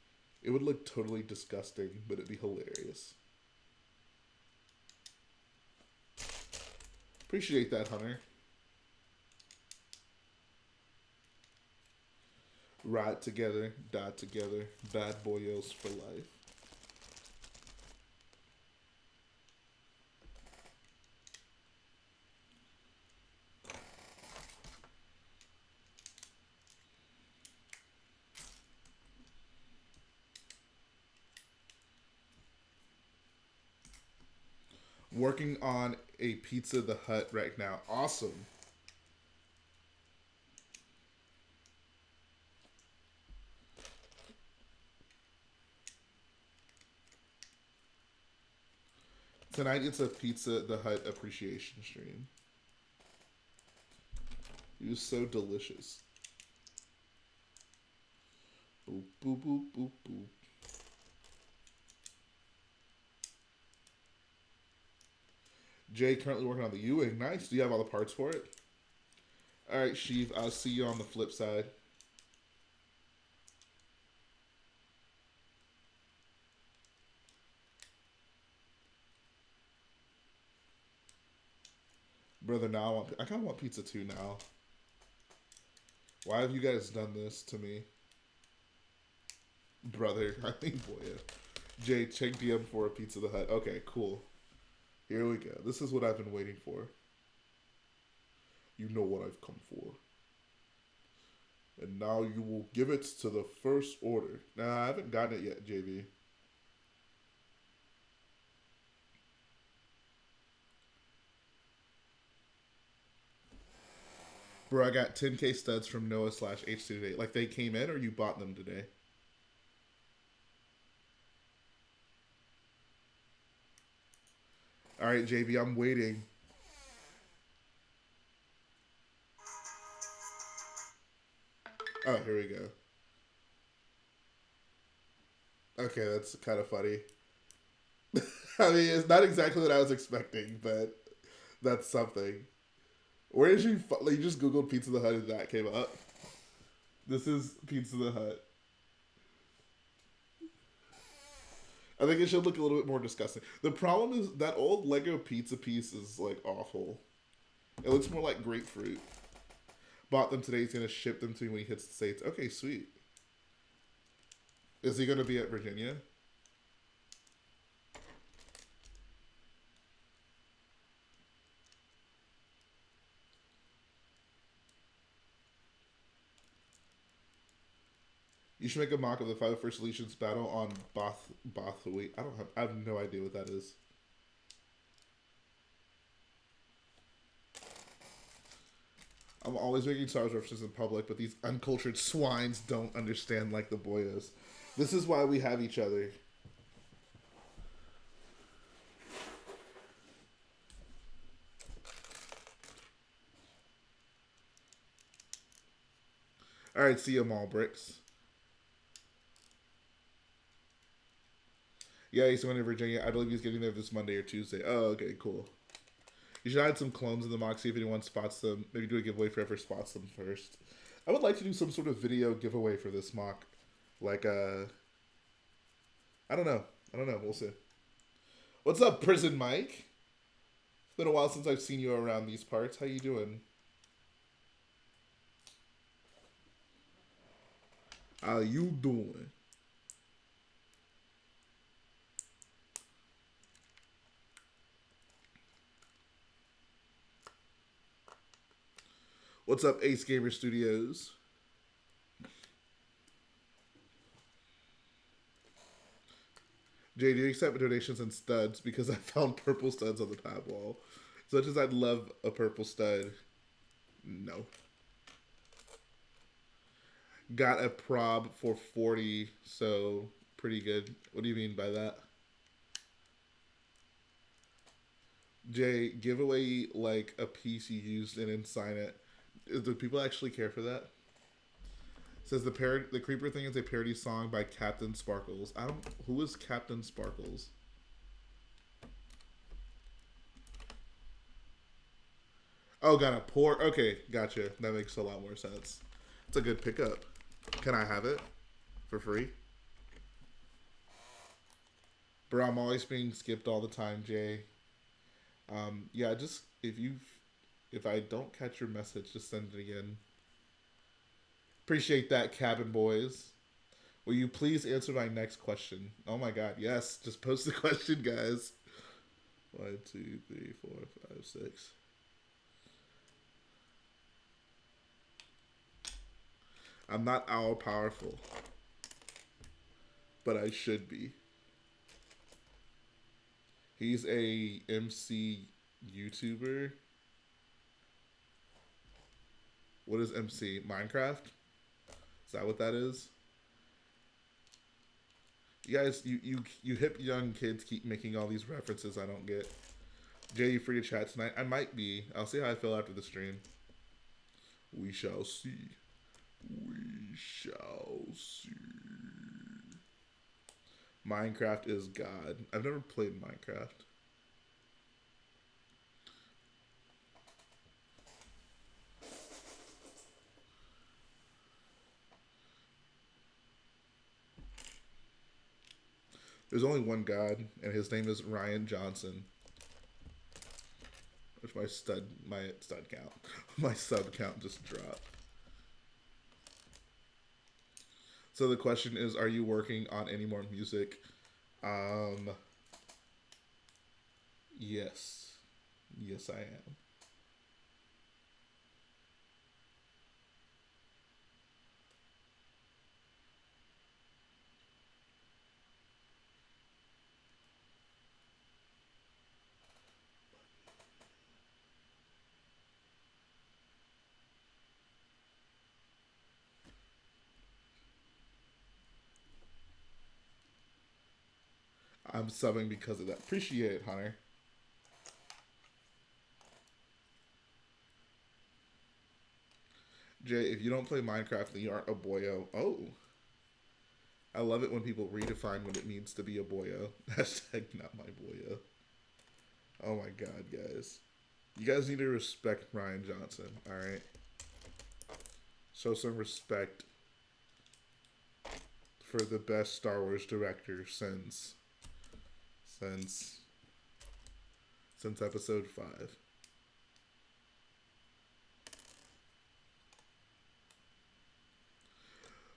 It would look totally disgusting, but it'd be hilarious. Appreciate that, Hunter. Ride together, die together, bad boyos for life. Working on a Pizza the Hut right now. Awesome. Tonight it's a Pizza the Hut appreciation stream. It was so delicious. Boop, boop, boop, boop, boop. Jay currently working on the U-Wing. Nice. Do you have all the parts for it? Alright, Sheev. I'll see you on the flip side. Brother, now I kind of want pizza too now. Why have you guys done this to me? Brother, I think BOYO. Jay, check DM for a Pizza the Hut. Okay, cool. Here we go. This is what I've been waiting for. You know what I've come for. And now you will give it to the first order. Nah, I haven't gotten it yet, JV. Bro, I got 10K studs from Noah/H2 today. Like, they came in or you bought them today? Alright, JV, I'm waiting. Oh, here we go. Okay, that's kind of funny. I mean, it's not exactly what I was expecting, but that's something. Where did you... You just Googled Pizza the Hut and that came up? This is Pizza the Hut. I think it should look a little bit more disgusting. The problem is that old Lego pizza piece is, like, awful. It looks more like grapefruit. Bought them today. He's going to ship them to me when he hits the States. Okay, sweet. Is he going to be at Virginia? You should make a mock of the 5 First Solutions battle on Both. Wait, I have no idea what that is. I'm always making Star Wars references in public, but these uncultured swines don't understand like the boyos. This is why we have each other. Alright, see you, Mall Bricks. Yeah, he's going to Virginia. I believe he's getting there this Monday or Tuesday. Oh, okay, cool. You should add some clones in the MOC, see if anyone spots them. Maybe do a giveaway for whoever spots them first. I would like to do some sort of video giveaway for this MOC. Like, I don't know. We'll see. What's up, Prison Mike? It's been a while since I've seen you around these parts. How you doing? How you doing? What's up, Ace Gamer Studios? Jay, do you accept donations and studs? Because I found purple studs on the pad wall. As much as I'd love a purple stud, no. Got a prob for 40, so pretty good. What do you mean by that? Jay, give away like a piece you used and then sign it. Do people actually care for that? Says the creeper thing is a parody song by Captain Sparkles. I don't. Who is Captain Sparkles? Oh, got a pour. Okay, gotcha. That makes a lot more sense. It's a good pickup. Can I have it for free? Bro, I'm always being skipped all the time, Jay. Yeah, just if I don't catch your message, just send it again. Appreciate that, cabin boys. Will you please answer my next question? Oh my god, yes. Just post the question, guys. 1, 2, 3, 4, 5, 6. I'm not all powerful, but I should be. He's a MC YouTuber. What is MC? Minecraft? Is that what that is? You guys, you hip young kids keep making all these references I don't get. Jay, you free to chat tonight? I might be. I'll see how I feel after the stream. We shall see. We shall see. Minecraft is God. I've never played Minecraft. There's only one God, and his name is Ryan Johnson. Which my stud count. My sub count just dropped. So the question is, are you working on any more music? Yes. Yes, I am. I'm subbing because of that. Appreciate it, Hunter. Jay, if you don't play Minecraft, then you aren't a boyo. Oh. I love it when people redefine what it means to be a boyo. Hashtag not my boyo. Oh my god, guys. You guys need to respect Ryan Johnson, alright? Show some respect for the best Star Wars director since episode 5.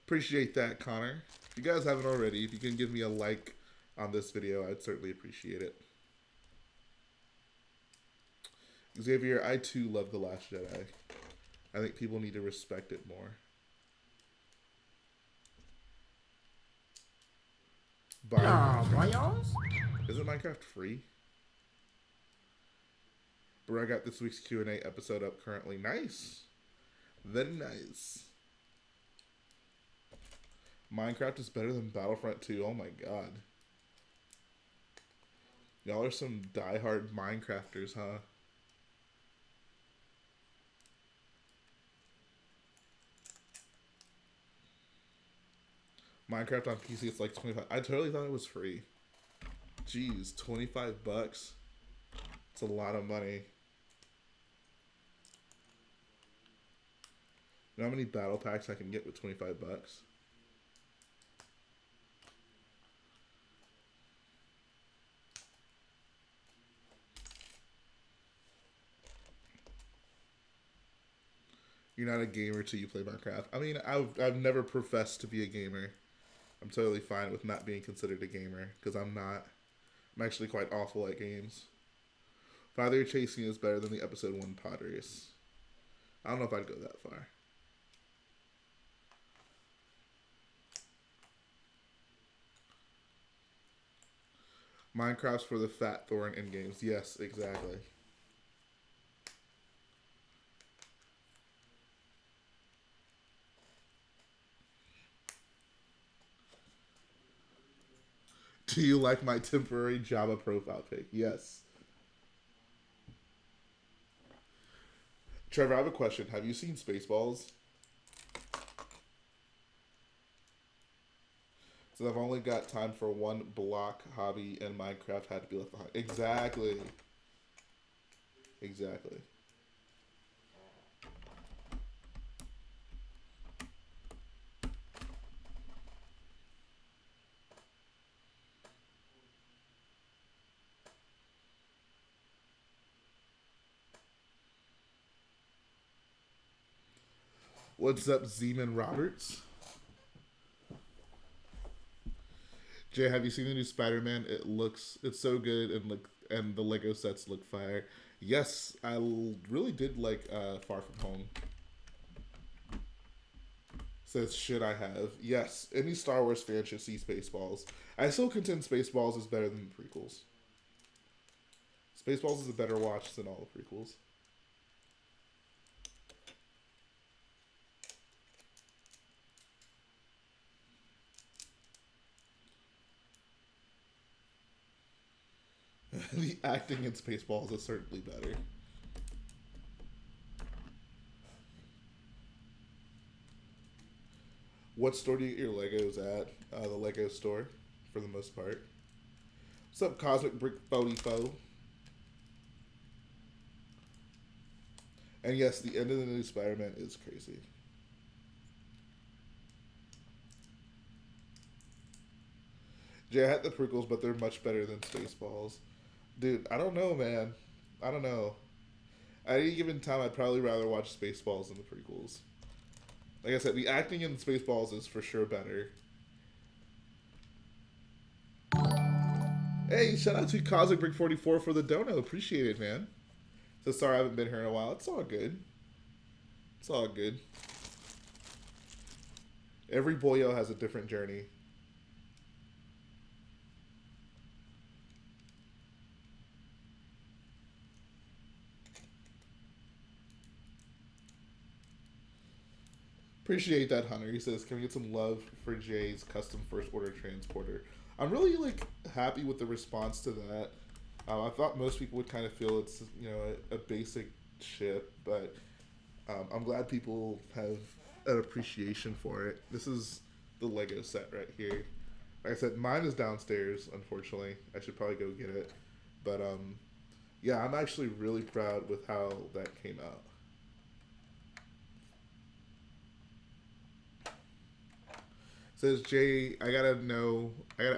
Appreciate that, Connor. If you guys haven't already, if you can give me a like on this video, I'd certainly appreciate it. Xavier, I too love The Last Jedi. I think people need to respect it more. Isn't Minecraft free? Bro, I got this week's Q&A episode up currently. Nice. Very nice. Minecraft is better than Battlefront 2. Oh my god. Y'all are some diehard Minecrafters, huh? Minecraft on PC, it's like 25. I totally thought it was free. Jeez, 25 bucks. It's a lot of money. You know how many battle packs I can get with 25 bucks? You're not a gamer till you play Minecraft. I mean, I've never professed to be a gamer. I'm totally fine with not being considered a gamer, because I'm not. I'm actually quite awful at games. Father Chasing is better than the episode 1 pod race. I don't know if I'd go that far. Minecraft's for the fat thorn in games. Yes, exactly. Do you like my temporary Java profile pic? Yes. Trevor, I have a question. Have you seen Spaceballs? So I've only got time for one block hobby, and Minecraft had to be left behind. Exactly. Exactly. What's up, Zeman Roberts? Jay, have you seen the new Spider-Man? It's so good, and the Lego sets look fire. Yes, really did like Far From Home. Says, should I have? Yes, any Star Wars fan should see Spaceballs. I still contend Spaceballs is better than the prequels. Spaceballs is a better watch than all the prequels. The acting in Spaceballs is certainly better. What store do you get your Legos at? The Lego store, for the most part. What's up, Cosmic Brick 44? And yes, the end of the new Spider-Man is crazy. Jay, I had the prequels, but they're much better than Spaceballs. Dude, I don't know, man. I don't know. At any given time, I'd probably rather watch Spaceballs than the prequels. Like I said, the acting in Spaceballs is for sure better. Hey, shout out to Cosmic Brick 44 for the dono. Appreciate it, man. So sorry I haven't been here in a while. It's all good. It's all good. Every boyo has a different journey. Appreciate that, Hunter. He says, can we get some love for Jay's custom first order transporter? I'm really happy with the response to that. I thought most people would kind of feel it's a basic ship, but I'm glad people have an appreciation for it. This is the Lego set right here. Like I said, mine is downstairs. Unfortunately, I should probably go get it. But yeah, I'm actually really proud with how that came out. Says Jay, I gotta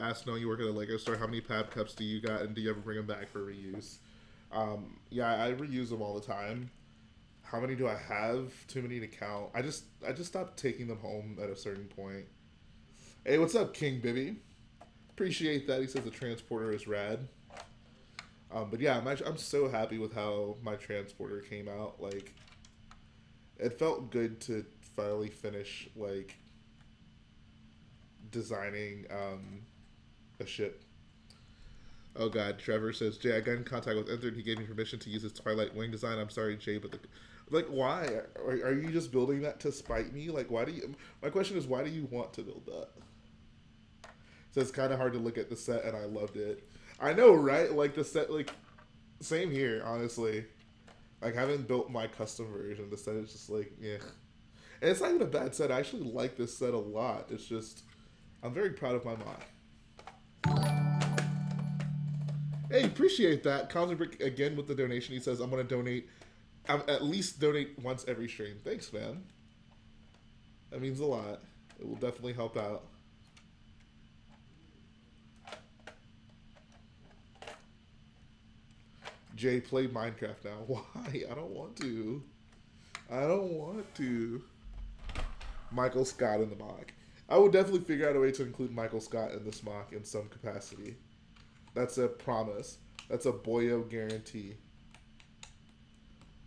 ask, knowing you work at a Lego store, how many Pab cups do you got, and do you ever bring them back for reuse? Yeah, I reuse them all the time. How many do I have? Too many to count. I just stopped taking them home at a certain point. Hey, what's up, King Bibby? Appreciate that. He says the transporter is rad. But yeah, I'm so happy with how my transporter came out. Like, it felt good to finally finish designing a ship. Oh god, Trevor says, Jay, I got in contact with Enthred. He gave me permission to use his Twilight Wing design. I'm sorry, Jay, but why? Are you just building that to spite me? Why do you... My question is, why do you want to build that? So it's kind of hard to look at the set, and I loved it. I know, right? The set, same here, honestly. I haven't built my custom version. The set is just yeah. And it's not even a bad set. I actually like this set a lot. It's just... I'm very proud of my mod. Hey, appreciate that. Cosmic Brick again with the donation. He says, I'm going to donate, at least donate once every stream. Thanks, man. That means a lot. It will definitely help out. Jay, play Minecraft now. Why? I don't want to. I don't want to. Michael Scott in the MOC. I would definitely figure out a way to include Michael Scott in this MOC in some capacity. That's a promise. That's a BOYO guarantee.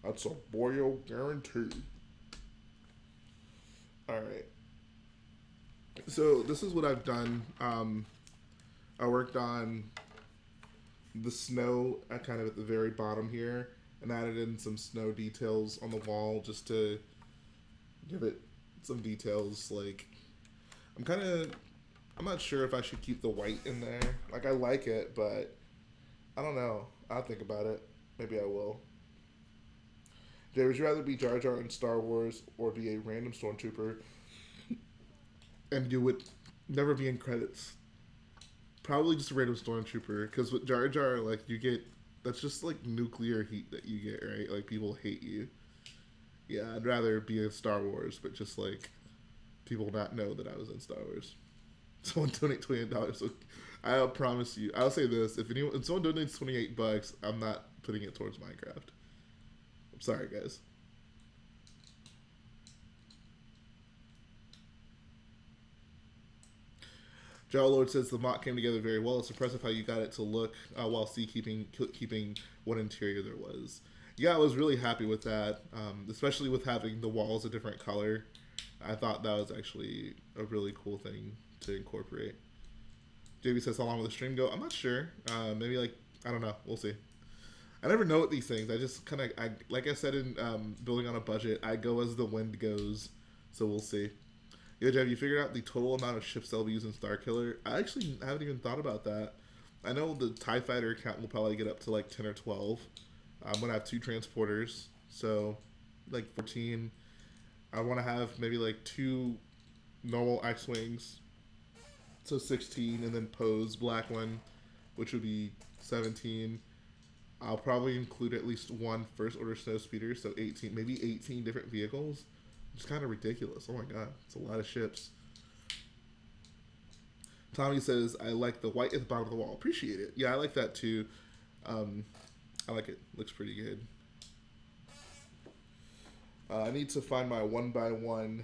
That's a BOYO guarantee. Alright. So this is what I've done. I worked on the snow kind of at the very bottom here and added in some snow details on the wall just to give it some details. I'm not sure if I should keep the white in there. I like it, but I don't know. I'll think about it. Maybe I will. Jay, would you rather be Jar Jar in Star Wars or be a random stormtrooper and do it Never be in credits. Probably just a random stormtrooper. Because with Jar Jar, like, you get... That's just, like, nuclear heat that you get, right? Like, people hate you. Yeah, I'd rather be in Star Wars, but just, like, people not know that I was in Star Wars. Someone donate $28. So I'll promise you. I'll say this: if someone donates $28, I'm not putting it towards Minecraft. I'm sorry, guys. Jarl Lord says the mock came together very well. It's impressive how you got it to look while still keeping what interior there was. Yeah, I was really happy with that, especially with having the walls a different color. I thought that was actually a really cool thing to incorporate. JB says, how long will the stream go? I'm not sure. Maybe like, I don't know. We'll see. I never know what these things. I just kind of, like I said in Building on a Budget, I go as the wind goes. So we'll see. Yo, Jeff, you figured out the total amount of ships they'll be using Starkiller? I actually haven't even thought about that. I know the TIE Fighter count will probably get up to like 10 or 12. I'm going to have 2 transporters. So like 14. I want to have maybe like 2 normal X-Wings. So 16, and then Poe's black one, which would be 17. I'll probably include at least 1 First Order Snowspeeder, so 18, maybe 18 different vehicles. It's kind of ridiculous. Oh my god, it's a lot of ships. Tommy says, I like the white at the bottom of the wall. Appreciate it. Yeah, I like that too. I like it. Looks pretty good. I need to find my 1x1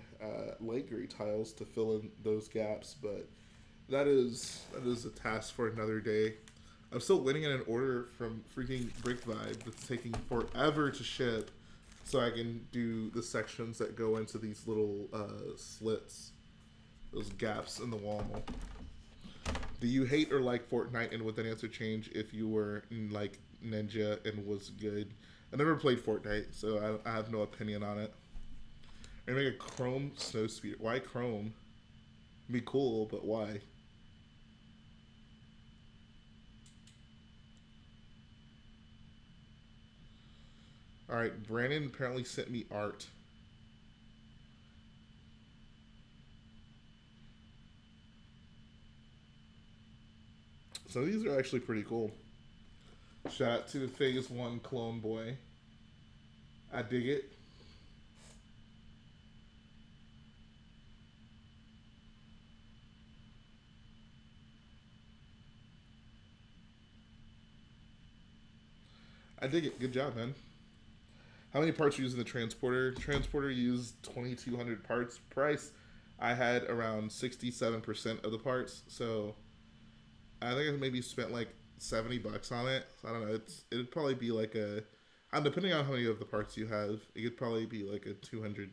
light gray tiles to fill in those gaps, but that is a task for another day. I'm still waiting on an order from freaking Brick Vibe that's taking forever to ship, so I can do the sections that go into these little slits, those gaps in the wall. Do you hate or like Fortnite, and would that answer change if you were like Ninja and was good? I never played Fortnite, so I have no opinion on it. I'm gonna make a chrome snowspeeder. Why chrome? It'd be cool, but why? Alright, Brandon apparently sent me art. So these are actually pretty cool. Shout out to the Phase 1 Clone Boy. I dig it. I dig it. Good job, man. How many parts you use in the transporter? Transporter used 2,200 parts. Price, I had around 67% of the parts. So I think I maybe spent like $70 on it. I don't know. It'd probably be like a, depending on how many of the parts you have, it could probably be like a $200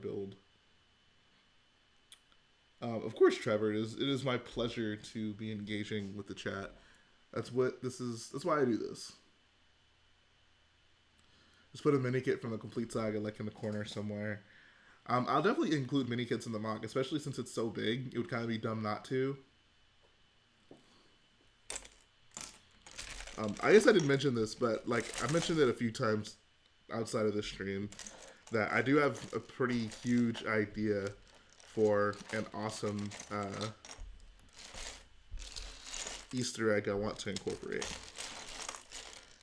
build. Of course, Trevor, it is my pleasure to be engaging with the chat. That's what this is. That's why I do this. Just put a mini kit from the Complete Saga like in the corner somewhere. I'll definitely include mini kits in the mock, especially since it's so big. It would kind of be dumb not to. I guess I didn't mention this, but like I mentioned it a few times outside of the stream, that I do have a pretty huge idea for an awesome Easter egg I want to incorporate.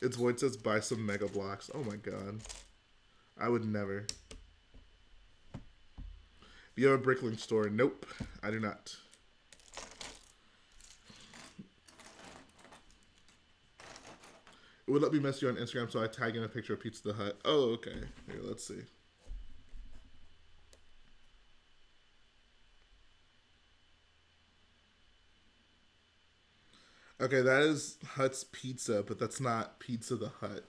It's Void says buy some Mega Blocks. Oh my god. I would never. Do you have a Bricklink store? Nope, I do not. It would let me mess you on Instagram, so I tag in a picture of Pizza the Hut. Oh, okay. Here, let's see. Okay, that is Hut's Pizza, but that's not Pizza the Hut.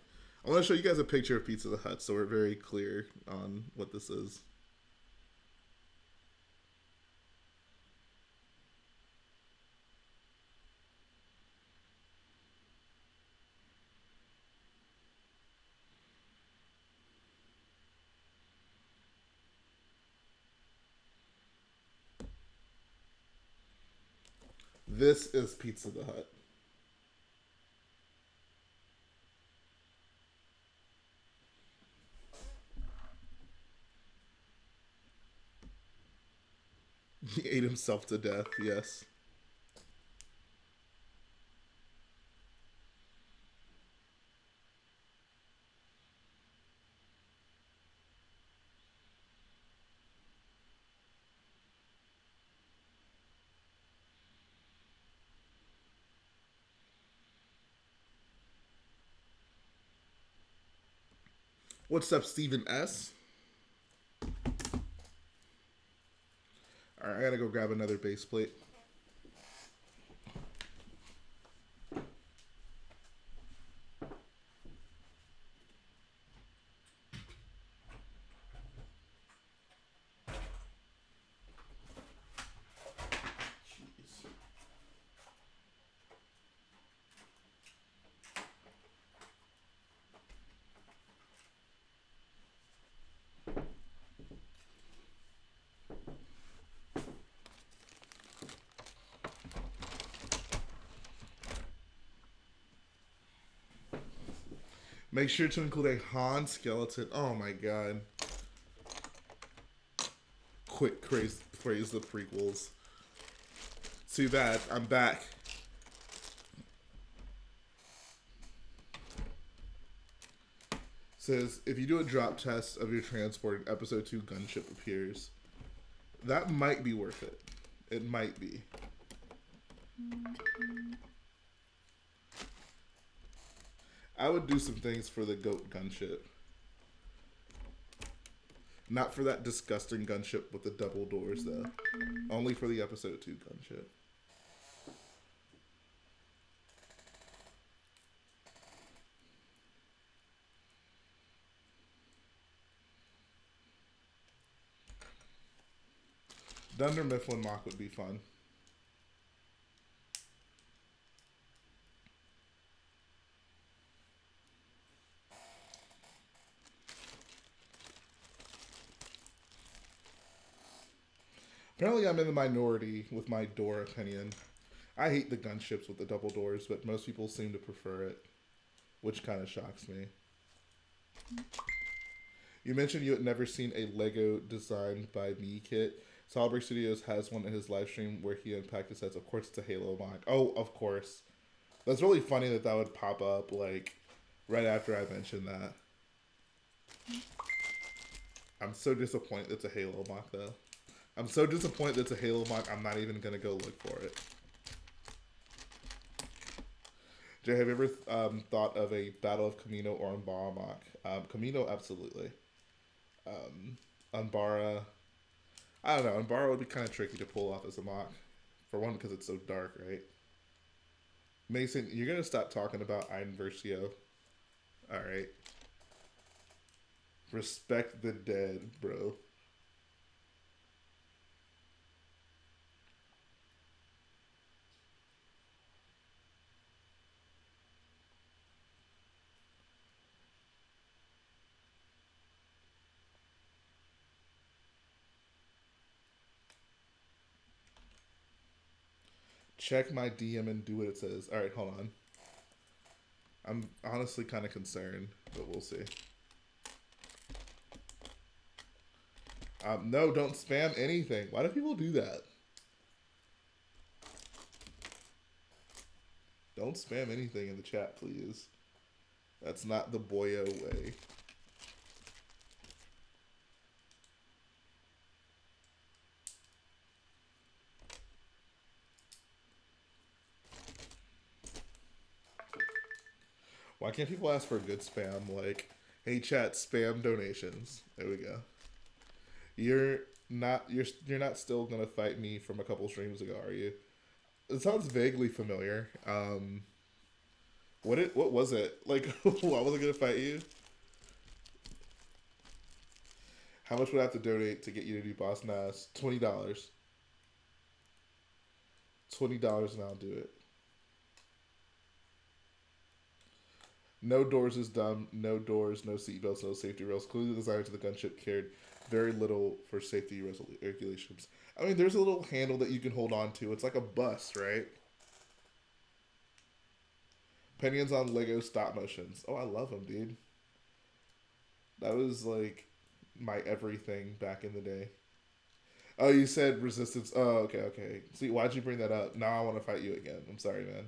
I want to show you guys a picture of Pizza the Hut so we're very clear on what this is. This is Pizza the Hut. He ate himself to death, yes. What's up, Stephen S? Alright, I gotta go grab another base plate. Make sure to include a Han skeleton. Oh my god. Quick praise the prequels. See that? I'm back. Says, if you do a drop test of your transport and episode 2 gunship appears, that might be worth it. It might be. I would do some things for the GOAT gunship. Not for that disgusting gunship with the double doors, though. Only for the episode 2 gunship. Dunder Mifflin MOC would be fun. Apparently I'm in the minority with my door opinion. I hate the gunships with the double doors, but most people seem to prefer it, which kind of shocks me. You mentioned you had never seen a Lego designed by me kit. Solidbrick Studios has one in his live stream where he unpacked his sets. Of course, it's a Halo MOC. Oh, of course. That's really funny that that would pop up, like, right after I mentioned that. I'm so disappointed it's a Halo MOC, though. I'm so disappointed it's a Halo MOC, I'm not even going to go look for it. Jay, have you ever thought of a Battle of Camino or Umbara MOC? Camino, absolutely. Umbara, I don't know. Umbara would be kind of tricky to pull off as a MOC. For one, because it's so dark, right? Mason, you're going to stop talking about Ein Versio. Alright. Respect the dead, bro. Check my DM and do what it says. Alright, hold on. I'm honestly kind of concerned, but we'll see. No, don't spam anything. Why do people do that? Don't spam anything in the chat, please. That's not the BOYO way. Why can't people ask for good spam? Like, hey chat, spam donations. There we go. You're not still gonna fight me from a couple streams ago, are you? It sounds vaguely familiar. What was it? Like, why was I gonna fight you? How much would I have to donate to get you to do Boss Nass? $20. $20 and I'll do it. No doors is dumb. No doors, no seatbelts, no safety rails. Clearly the designer to the gunship cared very little for safety regulations. I mean, there's a little handle that you can hold on to. It's like a bus, right? Opinions on Lego stop motions. Oh, I love them, dude. That was like my everything back in the day. Oh, you said resistance. Oh, okay, okay. See, why'd you bring that up? Now I want to fight you again. I'm sorry, man.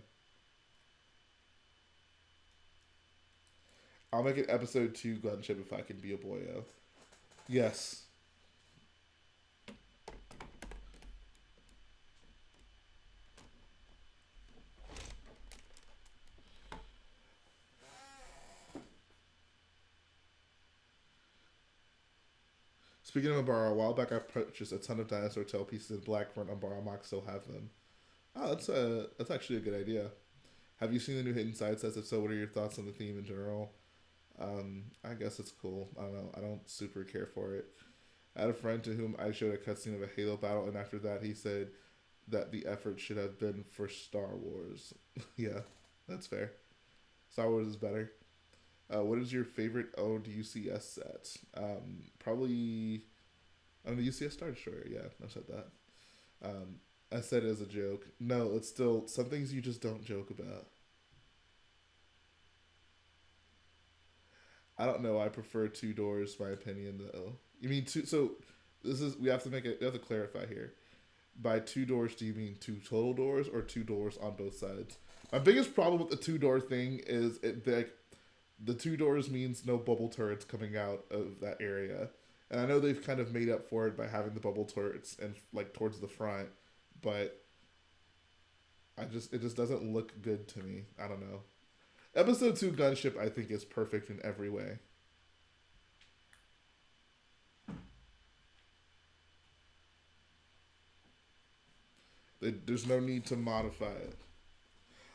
I'll make an episode 2 gunship if I can be a boyo. Yes. Speaking of Umbara, a while back I purchased a ton of dinosaur tail pieces in black for an Umbara MOC, still have them. Oh, that's actually a good idea. Have you seen the new Hidden Side sets? If so, what are your thoughts on the theme in general? I guess it's cool. I don't know. I don't super care for it. I had a friend to whom I showed a cutscene of a Halo battle, and after that he said that the effort should have been for Star Wars. Yeah, that's fair. Star Wars is better. What is your favorite owned UCS set? Probably, the UCS Star Destroyer. Yeah, I said that. I said it as a joke. No, it's still some things you just don't joke about. I don't know. I prefer two doors. My opinion, though. You mean two? So this is we have to make it. We have to clarify here. By two doors, do you mean two total doors or two doors on both sides? My biggest problem with the two-door thing is the two doors means no bubble turrets coming out of that area, and I know they've kind of made up for it by having the bubble turrets and like towards the front, but it just doesn't look good to me. I don't know. Episode 2 gunship I think is perfect in every way. There's no need to modify it.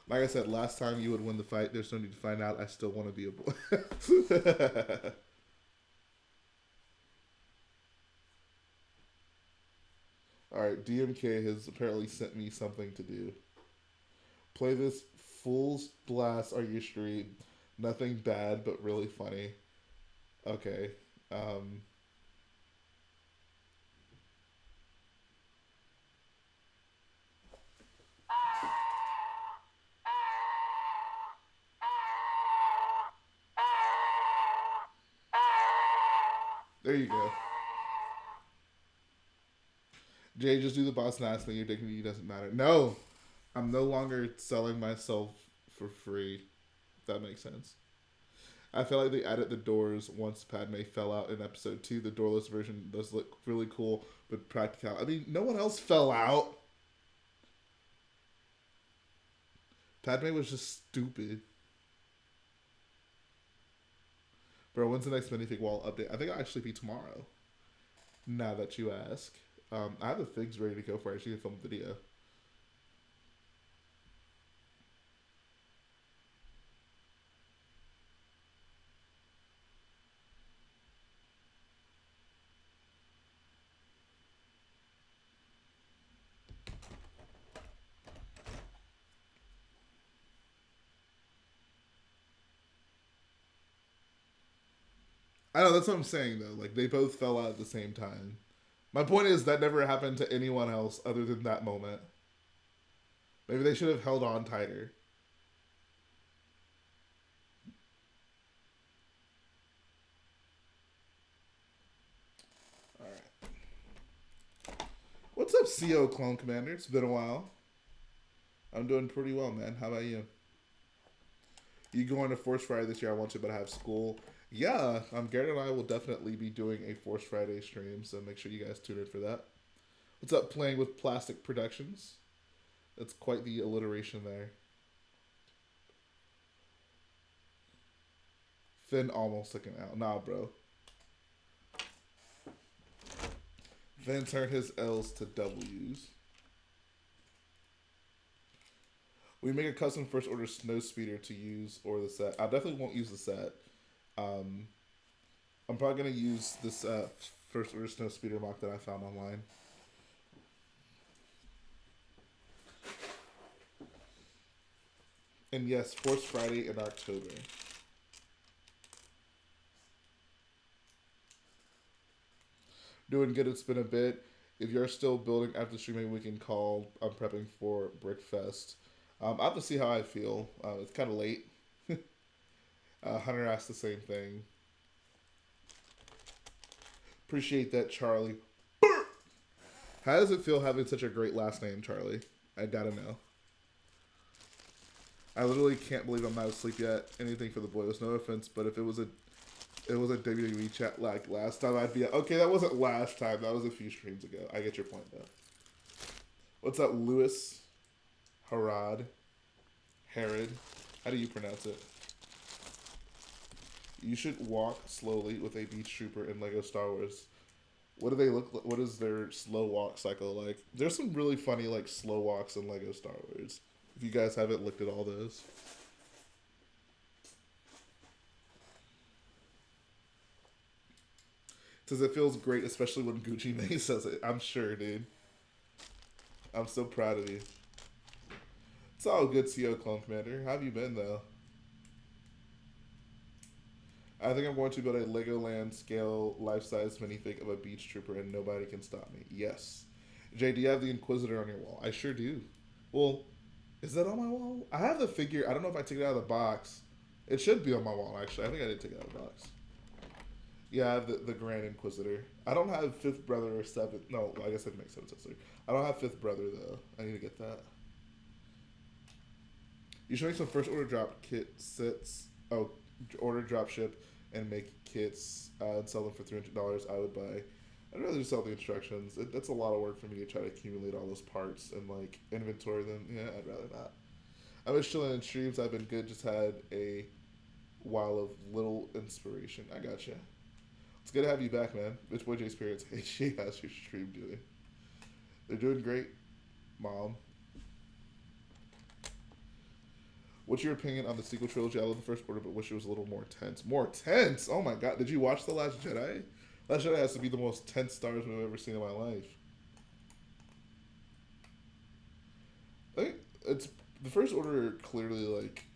Like I said, last time you would win the fight. There's no need to find out. I still want to be a boy. Alright, DMK has apparently sent me something to do. Play this full blast on your stream. Nothing bad, but really funny. Okay. There you go. Jay, just do the boss nass thing. Your dignity doesn't matter. No, I'm no longer selling myself for free. If that makes sense. I feel like they added the doors once Padme fell out in episode 2. The doorless version does look really cool, but practical. I mean, no one else fell out. Padme was just stupid. Bro, when's the next minifig wall update? I think it'll actually be tomorrow. Now that you ask. I have the figs ready to go for it. I actually film a video. I know, that's what I'm saying, though. Like, they both fell out at the same time. My point is that never happened to anyone else other than that moment. Maybe they should have held on tighter. Alright. What's up, CO Clone Commander? It's been a while. I'm doing pretty well, man. How about you? You going to Force Friday this year? I want to, but I have school. Yeah, Garrett and I will definitely be doing a Force Friday stream, so make sure you guys tune in for that. What's up, Playing with Plastic Productions? That's quite the alliteration there. Finn almost took an out. Nah, bro. Finn turned his L's to W's. We make a custom first order snow speeder to use or the set. I definitely won't use the set. I'm probably going to use this first order snow speeder mock that I found online. And yes, Force Friday in October. Doing good, it's been a bit. If you're still building after streaming, we can call. I'm prepping for BrickFest. I have to see how I feel. It's kind of late. Hunter asked the same thing. Appreciate that, Charlie. How does it feel having such a great last name, Charlie? I gotta know. I literally can't believe I'm not asleep yet. Anything for the boys, no offense, but if it was a WWE chat like last time, I'd be okay. That wasn't last time. That was a few streams ago. I get your point though. What's up, Lewis? Harad? Herod? How do you pronounce it? You should walk slowly with a beach trooper in Lego Star Wars. What do they look like? What is their slow walk cycle like? There's some really funny like slow walks in Lego Star Wars. If you guys haven't looked at all those. Says it feels great, especially when Gucci Mane says it. I'm sure, dude. I'm so proud of you. It's all good, CO Clone Commander. How have you been, though? I think I'm going to build a Legoland scale life-size minifig of a beach trooper and nobody can stop me. Yes. Jay, do you have the Inquisitor on your wall? I sure do. Well, is that on my wall? I have the figure. I don't know if I took it out of the box. It should be on my wall, actually. I think I did take it out of the box. Yeah, I have the Grand Inquisitor. I don't have Fifth Brother or Seventh. No, I guess that makes sense. I don't have Fifth Brother, though. I need to get that. You should make some first order drop kit sets. Oh, order drop ship and make kits and sell them for $300. I would buy. I'd rather just sell the instructions. That's a lot of work for me to try to accumulate all those parts and like inventory them. Yeah, I'd rather not. I was chilling in streams. I've been good. Just had a while of little inspiration. I gotcha. It's good to have you back, man. Bitch Boy J Spirits. Hey, she how's your stream doing? They're doing great, Mom. What's your opinion on the sequel trilogy? I love the first order, but wish it was a little more tense. More tense? Oh my god. Did you watch The Last Jedi? Last Jedi has to be the most tense Star Wars movie I've ever seen in my life. I think it's the first order are clearly like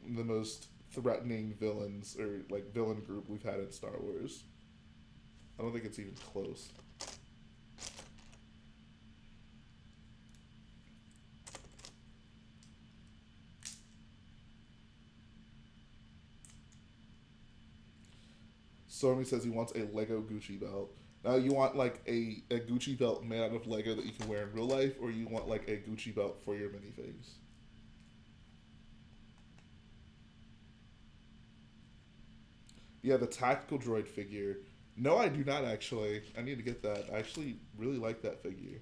the most threatening villains or like villain group we've had in Star Wars. I don't think it's even close. Stormy says he wants a Lego Gucci belt. Now, you want like a Gucci belt made out of Lego that you can wear in real life, or you want like a Gucci belt for your minifigs? Yeah, the tactical droid figure. No, I do not actually. I need to get that. I actually really like that figure.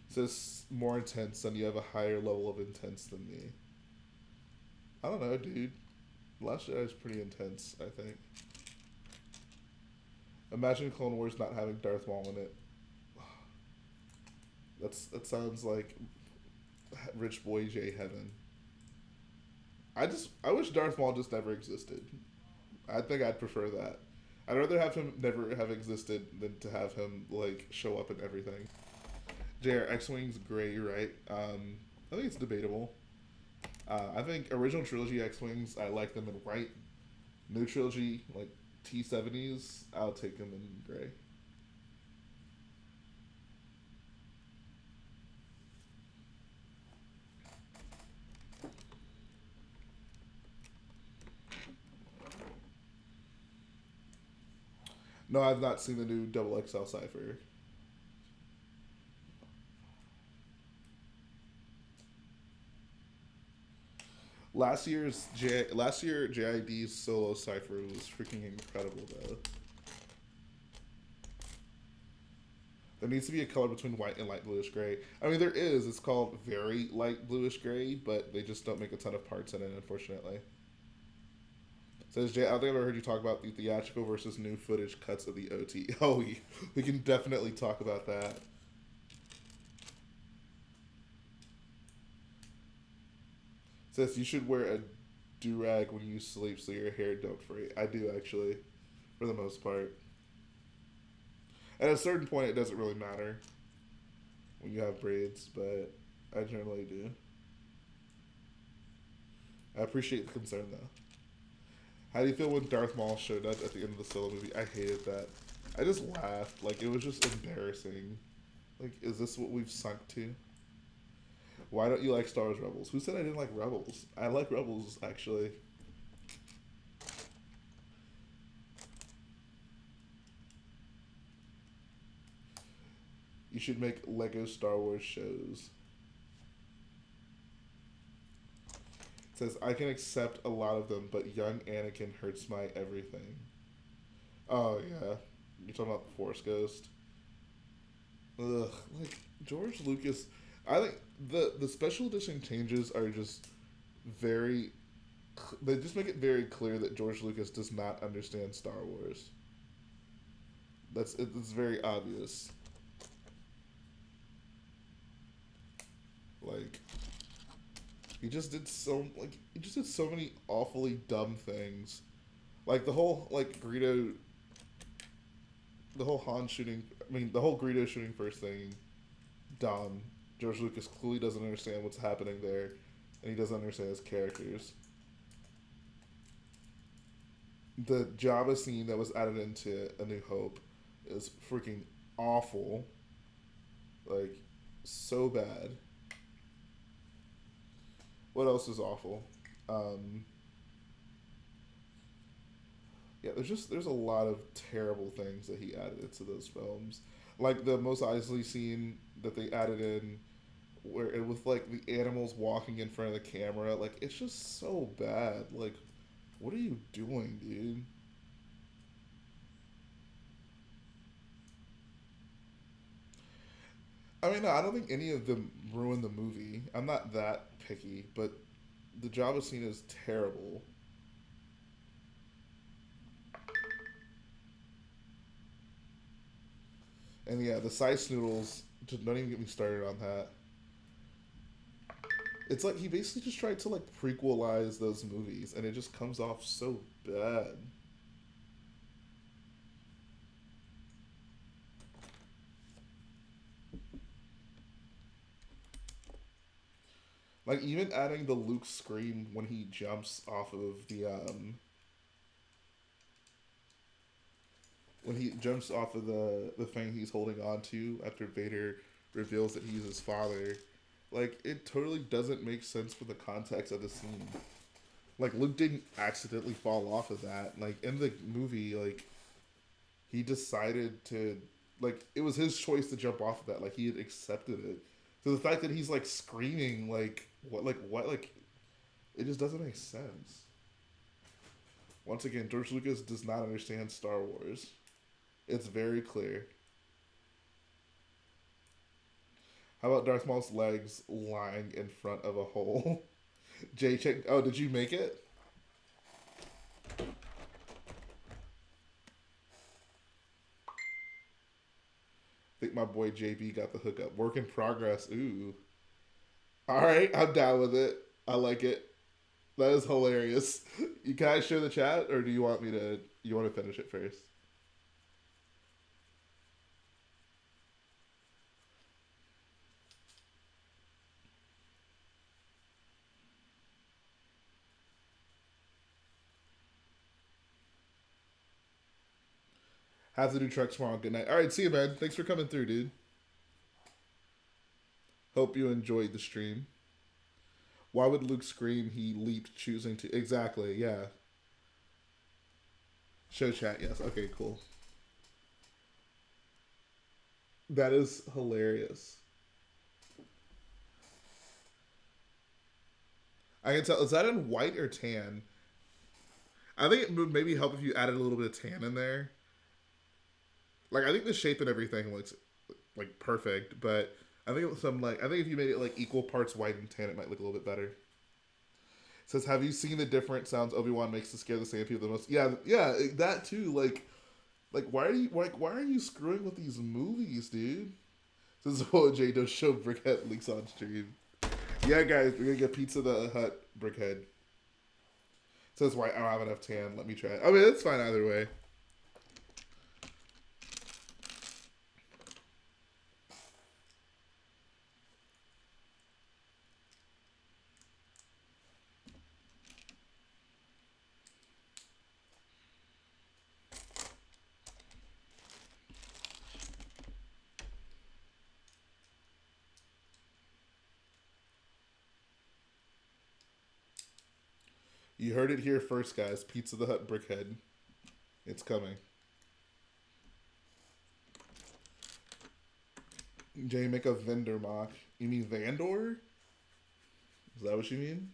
It says more intense, and you have a higher level of intense than me. I don't know, dude. Last Jedi is pretty intense, I think. Imagine Clone Wars not having Darth Maul in it. That sounds like Rich Boy J heaven. I wish Darth Maul just never existed. I think I'd prefer that. I'd rather have him never have existed than to have him like show up in everything. JR, X-Wing's gray, right? I think it's debatable. I think original trilogy X-Wings, I like them in white. New trilogy, like T-70s, I'll take them in gray. No, I've not seen the new Double XL Cypher. Last year JID's solo Cypher was freaking incredible though. There needs to be a color between white and light bluish gray. I mean, there is. It's called very light bluish gray, but they just don't make a ton of parts in it, unfortunately. Says Jay, I don't think I've ever heard you talk about the theatrical versus new footage cuts of the OT. Oh, we can definitely talk about that. Says you should wear a do-rag when you sleep so your hair don't fray. I do, actually, for the most part. At a certain point, it doesn't really matter when you have braids, but I generally do. I appreciate the concern, though. How do you feel when Darth Maul showed up at the end of the solo movie? I hated that. I just laughed. Like, it was just embarrassing. Like, is this what we've sunk to? Why don't you like Star Wars Rebels? Who said I didn't like Rebels? I like Rebels, actually. You should make Lego Star Wars shows. It says, I can accept a lot of them, but young Anakin hurts my everything. Oh, yeah. You're talking about the Force Ghost? Ugh. Like, George Lucas... I think the special edition changes are just very... They just make it very clear that George Lucas does not understand Star Wars. It's very obvious. Like, he just did so many awfully dumb things. Like the whole Greedo, the whole Han shooting. I mean, the whole Greedo shooting first thing. Dumb. George Lucas clearly doesn't understand what's happening there, and he doesn't understand his characters. The Jabba scene that was added into A New Hope is freaking awful. Like, so bad. What else is awful? Yeah, there's a lot of terrible things that he added into those films. Like the Mos Eisley scene that they added in, where it was like the animals walking in front of the camera. Like, it's just so bad. Like, what are you doing, dude? I mean, no, I don't think any of them ruined the movie. I'm not that picky, but the Jabba scene is terrible. And yeah, the Sice Noodles, don't even get me started on that. It's like he basically just tried to like prequelize those movies, and it just comes off so bad. Like, even adding the Luke scream when he jumps off of the thing he's holding on to after Vader reveals that he's his father. Like, it totally doesn't make sense for the context of the scene. Like, Luke didn't accidentally fall off of that. Like, in the movie, like, he decided to, like, it was his choice to jump off of that. Like, he had accepted it. So the fact that he's, like, screaming, like, what, it just doesn't make sense. Once again, George Lucas does not understand Star Wars. It's very clear. How about Darth Maul's legs lying in front of a hole? Jay, check. Oh, did you make it? I think my boy JB got the hookup. Work in progress. Ooh. All right, I'm down with it. I like it. That is hilarious. Can I share the chat, or do you want me to? You want to finish it first? Have to do truck tomorrow. Good night. All right, see you, man. Thanks for coming through, dude. Hope you enjoyed the stream. Why would Luke scream? He leaped, choosing to. Exactly, yeah. Show chat, yes. Okay, cool. That is hilarious. I can tell. Is that in white or tan? I think it would maybe help if you added a little bit of tan in there. Like, I think the shape and everything looks like perfect, but I think if you made it like equal parts white and tan, it might look a little bit better. It says, have you seen the different sounds Obi-Wan makes to scare the same people the most? Yeah, that too. Like why are you screwing with these movies, dude? This is what Jay does show BrickHead leaks on stream. Yeah, guys, we're gonna get Pizza the Hut BrickHead. Says, why I don't have enough tan. Let me try it. I mean, it's fine either way. You heard it here first, guys. Pizza the Hut BrickHead. It's coming. Jay, make a vendor mock. You mean Vandor? Is that what you mean?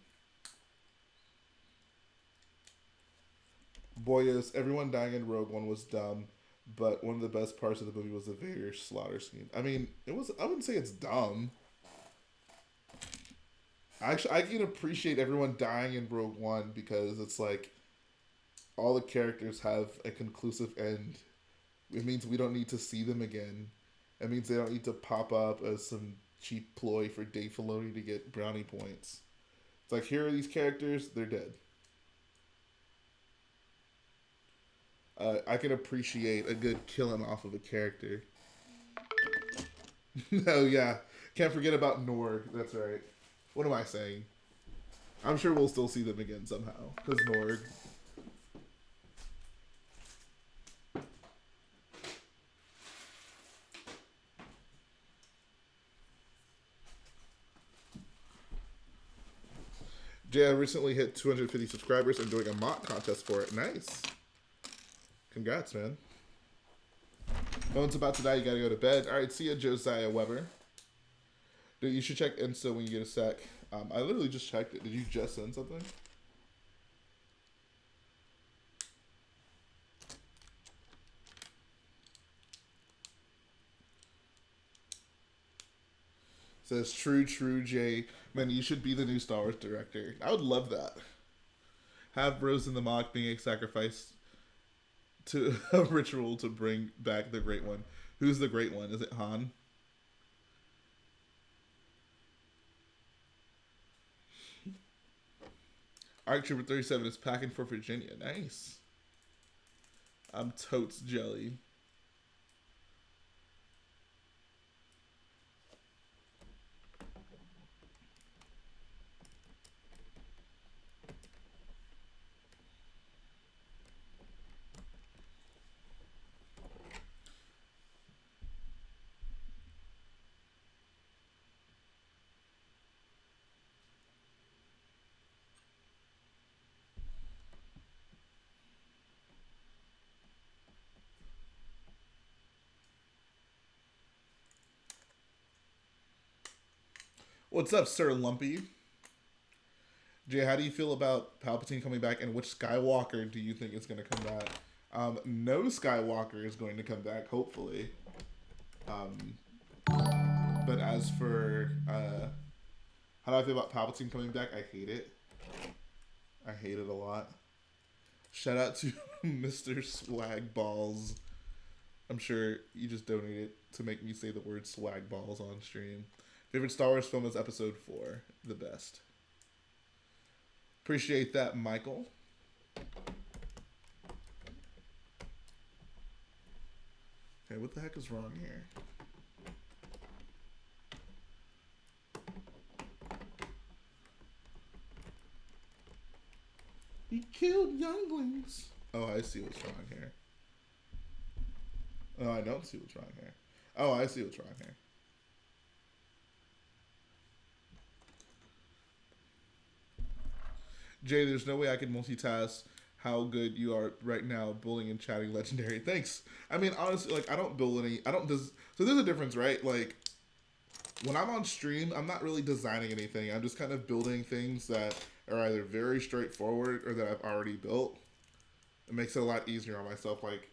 Boyos, everyone dying in Rogue One was dumb, but one of the best parts of the movie was the Vader slaughter scheme. I mean, it was. I wouldn't say it's dumb. Actually, I can appreciate everyone dying in Rogue One because it's like all the characters have a conclusive end. It means we don't need to see them again. It means they don't need to pop up as some cheap ploy for Dave Filoni to get brownie points. It's like, here are these characters, they're dead. I can appreciate a good killing off of a character. Oh yeah, can't forget about Norg. That's right. What am I saying? I'm sure we'll still see them again somehow. Because Norg. Jay, I recently hit 250 subscribers and doing a mock contest for it. Nice. Congrats, man. No one's about to die. You gotta go to bed. All right, see ya, Josiah Weber. Dude, you should check Insta when you get a sec. I literally just checked it. Did you just send something? Says true, Jay. Man, you should be the new Star Wars director. I would love that. Have Rose in the mock being a sacrifice to a ritual to bring back the Great One. Who's the Great One? Is it Han? Arktrooper37 is packing for Virginia. Nice. I'm totes jelly. What's up, Sir Lumpy? Jay, how do you feel about Palpatine coming back, and which Skywalker do you think is going to come back? No Skywalker is going to come back, hopefully. But as for how do I feel about Palpatine coming back, I hate it. I hate it a lot. Shout out to Mr. Swag Balls. I'm sure you just donated to make me say the word swag balls on stream. Favorite Star Wars film is Episode 4. The best. Appreciate that, Michael. Okay, what the heck is wrong here? He killed younglings. Oh, I see what's wrong here. Oh, I don't see what's wrong here. Oh, I see what's wrong here. Jay, there's no way I can multitask how good you are right now, bullying and chatting legendary. Thanks. I mean, honestly, like, I don't build any, so there's a difference, right? Like, when I'm on stream, I'm not really designing anything. I'm just kind of building things that are either very straightforward or that I've already built. It makes it a lot easier on myself. Like,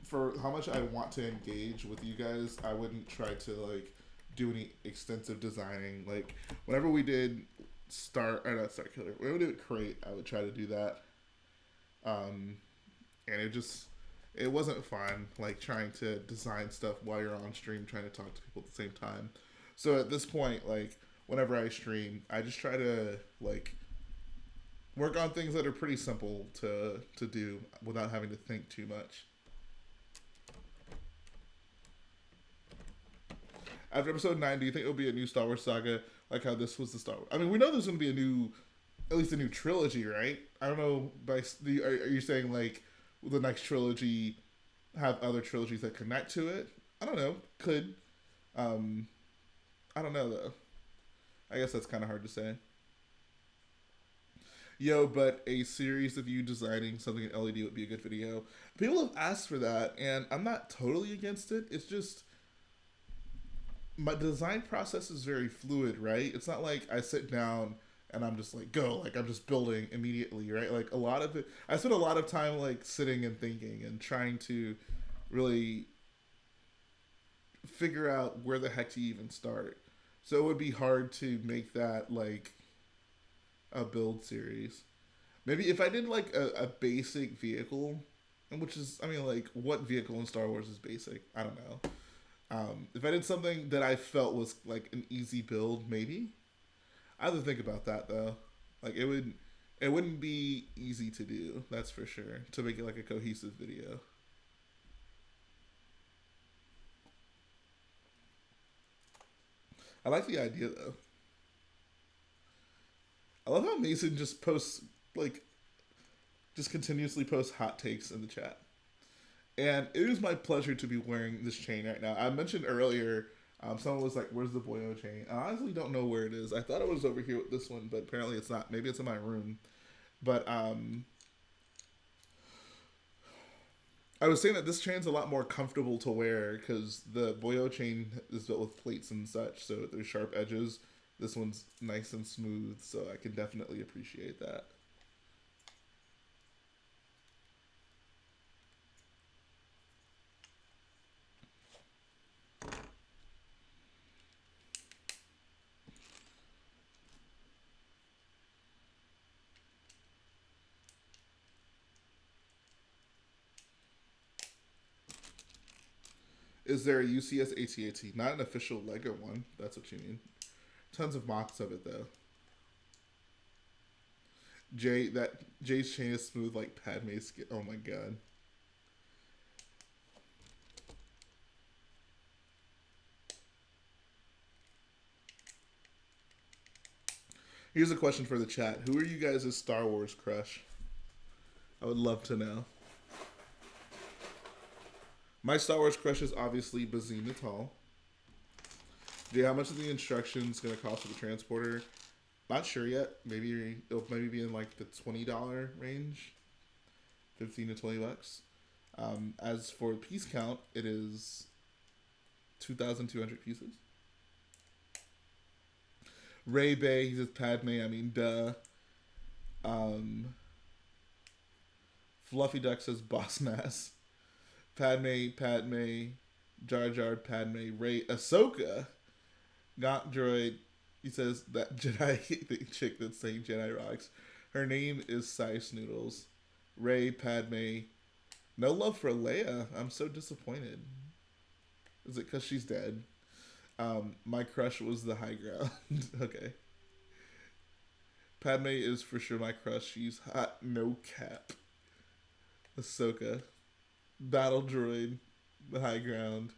for how much I want to engage with you guys, I wouldn't try to, like, do any extensive designing. Like, whenever we did not Starkiller. When we did Crate, I would try to do that. And it wasn't fun, like, trying to design stuff while you're on stream, trying to talk to people at the same time. So at this point, like, whenever I stream, I just try to, like, work on things that are pretty simple to do without having to think too much. After episode 9, do you think it'll be a new Star Wars saga, like how this was the Star Wars? I mean, we know there's going to be at least a new trilogy, right? I don't know, are you saying, like, will the next trilogy have other trilogies that connect to it? I don't know. Could. I don't know, though. I guess that's kind of hard to say. Yo, but a series of you designing something in LED would be a good video. People have asked for that, and I'm not totally against it. It's just, my design process is very fluid, right? It's not like I sit down and I'm just like go, like I'm just building immediately, right? Like a lot of it, I spend a lot of time like sitting and thinking and trying to really figure out where the heck to even start. So it would be hard to make that like a build series. Maybe if I did like a basic vehicle, which is, I mean, like, what vehicle in Star Wars is basic? I don't know. If I did something that I felt was like an easy build, maybe I have to think about that though. Like it wouldn't be easy to do. That's for sure. To make it like a cohesive video. I like the idea though. I love how Mason just posts like just continuously posts hot takes in the chat. And it is my pleasure to be wearing this chain right now. I mentioned earlier, someone was like, "Where's the BOYO chain?" I honestly don't know where it is. I thought it was over here with this one, but apparently it's not. Maybe it's in my room. But I was saying that this chain's a lot more comfortable to wear because the BOYO chain is built with plates and such, so there's sharp edges. This one's nice and smooth, so I can definitely appreciate that. Is there a UCS AT-AT? Not an official Lego one. That's what you mean. Tons of mocks of it though. Jay's chain is smooth like Padme's skin. Oh my god. Here's a question for the chat. Who are you guys' Star Wars crush? I would love to know. My Star Wars crush is obviously Bazine Natal. Jay, how much is the instructions going to cost for the transporter? Not sure yet. Maybe it'll maybe be in like the $20 range. 15 to 20 bucks. As for piece count, it is 2,200 pieces. Ray Bay, he says Padme, I mean, duh. Fluffy Duck says Boss Mass. Padme, Jar Jar, Padme, Ray, Ahsoka, Got Droid. He says that Jedi, the chick that's saying Jedi rocks. Her name is Sice Noodles. Ray, Padme. No love for Leia. I'm so disappointed. Is it because she's dead? My crush was the high ground. Okay. Padme is for sure my crush. She's hot, no cap. Ahsoka. Battle Droid. The high ground.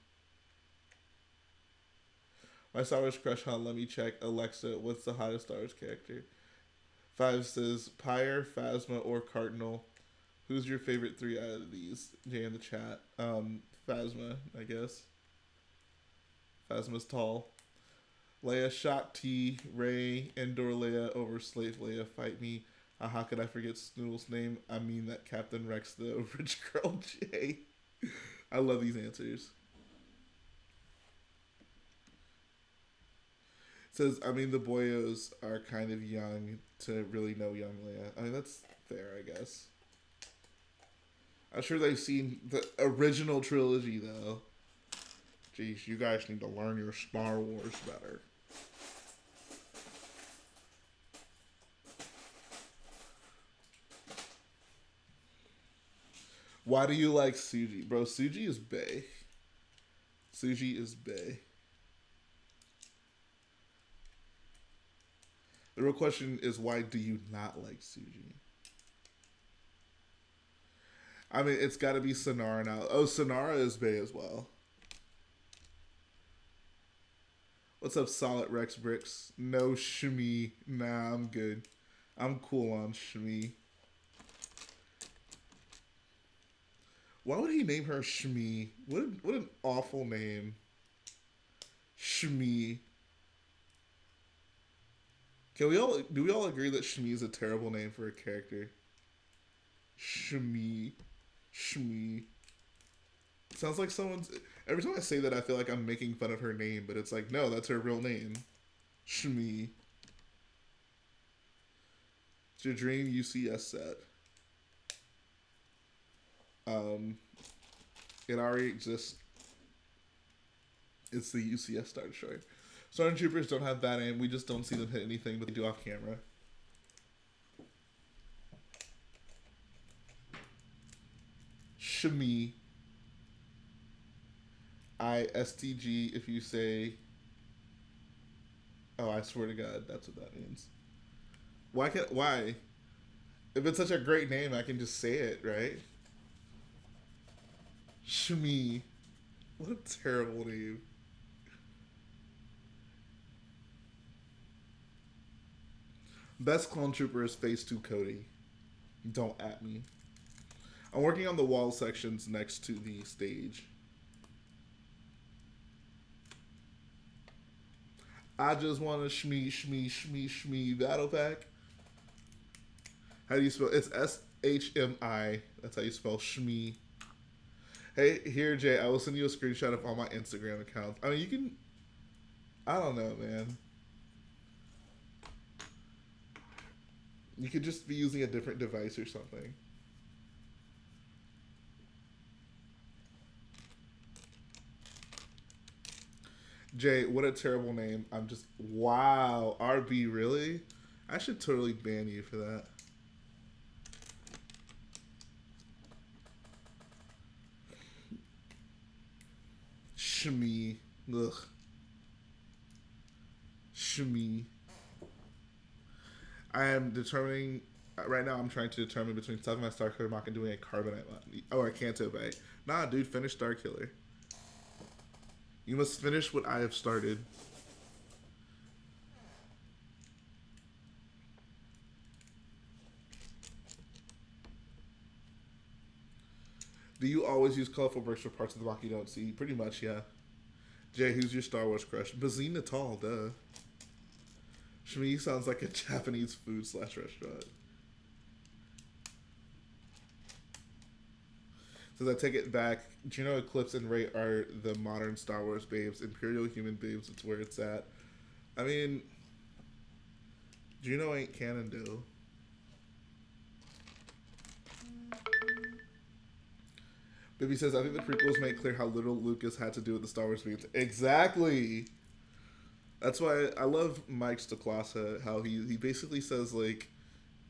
My Star Wars crush, huh? Let me check. Alexa, what's the hottest Star Wars character? 5 says Pyre, Phasma, or Cardinal. Who's your favorite 3 out of these? Jay in the chat. Phasma, I guess. Phasma's tall. Leia, Shock T, Ray, Endor Leia over Slave Leia. Fight me. How could I forget Snoodle's name? I mean that Captain Rex, the rich girl Jay. I love these answers. Says, I mean, the boyos are kind of young to really know young Leia. I mean, that's fair, I guess. I'm sure they've seen the original trilogy, though. Jeez, you guys need to learn your Star Wars better. Why do you like Suji? Bro, Suji is bae. Suji is bae. The real question is, why do you not like Suji? I mean, it's got to be Sonara now. Oh, Sonara is bae as well. What's up, Solid Rex Bricks? No Shmi. Nah, I'm good. I'm cool on Shmi. Why would he name her Shmi? What an awful name. Shmi. Do we all agree that Shmi is a terrible name for a character? Shmi. sounds like someone's. Every time I say that, I feel like I'm making fun of her name, but it's like, no, that's her real name. Shmi. It's your dream UCS set. It already exists. It's the UCS Star Destroyer. Stormtroopers don't have bad aim. We just don't see them hit anything, but they do off camera. Shmi. ISTG if you say... Oh, I swear to God, that's what that means. Why? If it's such a great name, I can just say it, right? Shmi. What a terrible name. Best clone trooper is Phase 2 Cody. Don't at me. I'm working on the wall sections next to the stage. I just want a shmee battle pack. How do you spell? It's SHMI. That's how you spell shmee. Hey, here, Jay, I will send you a screenshot of all my Instagram accounts. I mean, you can... I don't know, man. You could just be using a different device or something. Jay, what a terrible name. I'm just... Wow. RB, really? I should totally ban you for that. Shmi. Ugh. Shmi. I am determining... Right now, I'm trying to determine between stuffing my Starkiller mock and doing a Carbonite mod. Oh, I can't obey. Nah, dude, finish Starkiller. You must finish what I have started. Do you always use colorful bricks for parts of the mock you don't see? Pretty much, yeah. Jay, who's your Star Wars crush? Bazine Natal, duh. Shmi sounds like a Japanese food / restaurant. Says I take it back. Juno, Eclipse, and Rey are the modern Star Wars babes. Imperial human babes, it's where it's at. I mean, Juno ain't canon, though. Bibby says, I think the prequels make clear how little Lucas had to do with the Star Wars movies. Exactly! That's why I love Mike's DeClassa, how he basically says, like,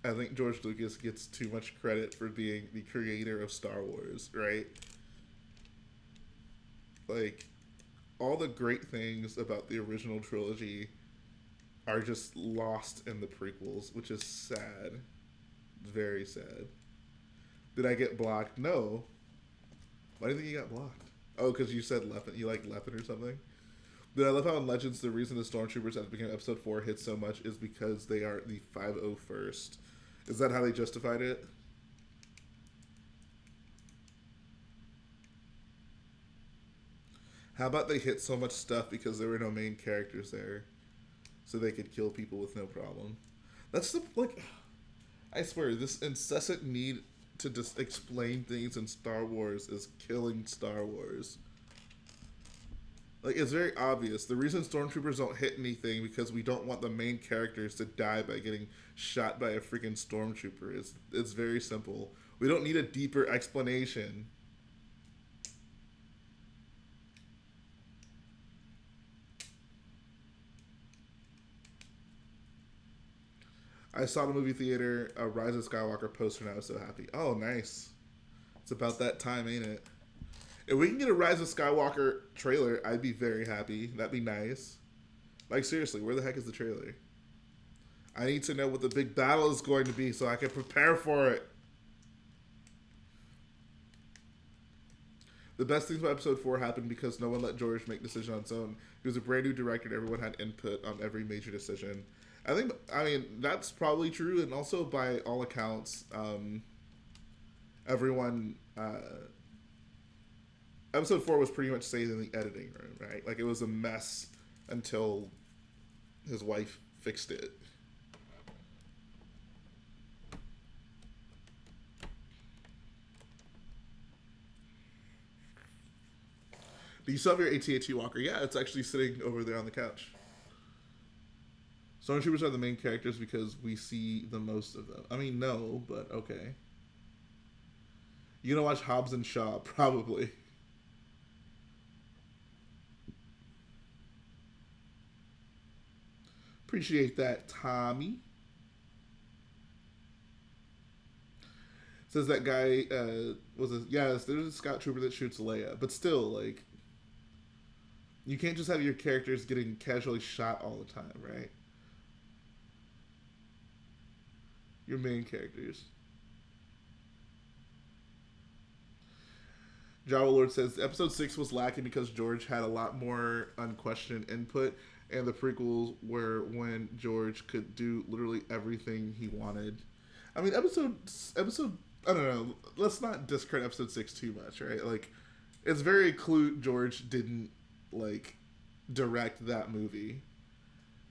I think George Lucas gets too much credit for being the creator of Star Wars, right? Like, all the great things about the original trilogy are just lost in the prequels, which is sad. Very sad. Did I get blocked? No. Why do you think you got blocked? Oh, because you said Leppin. You like Leppin or something? But I love how in Legends, the reason the Stormtroopers at the beginning of Episode 4 hit so much is because they are the 501st. Is that how they justified it? How about they hit so much stuff because there were no main characters there, so they could kill people with no problem? That's the, like, I swear, this incessant need to just explain things in Star Wars is killing Star Wars. Like, it's very obvious. The reason Stormtroopers don't hit anything because we don't want the main characters to die by getting shot by a freaking Stormtrooper. It's very simple. We don't need a deeper explanation. I saw the movie theater, a Rise of Skywalker poster, and I was so happy. Oh, nice. It's about that time, ain't it? If we can get a Rise of Skywalker trailer, I'd be very happy. That'd be nice. Like, seriously, where the heck is the trailer? I need to know what the big battle is going to be so I can prepare for it. The best things about Episode 4 happened because no one let George make decisions on his own. He was a brand new director and everyone had input on every major decision. I mean, that's probably true, and also by all accounts, everyone... Episode 4 was pretty much saved in the editing room, right? Like, it was a mess until his wife fixed it. Do you still have your AT-AT walker? Yeah, it's actually sitting over there on the couch. Stormtroopers are the main characters because we see the most of them. I mean, no, but okay. You gonna watch Hobbs and Shaw? Probably. Appreciate that, Tommy. Says that guy was a yes. There's a scout trooper that shoots Leia, but still, like, you can't just have your characters getting casually shot all the time, right? Your main characters. Java Lord says episode 6 was lacking because George had a lot more unquestioned input, and the prequels were when George could do literally everything he wanted. I mean, episode I don't know. Let's not discredit episode 6 too much, right? Like, it's very clear George didn't like direct that movie,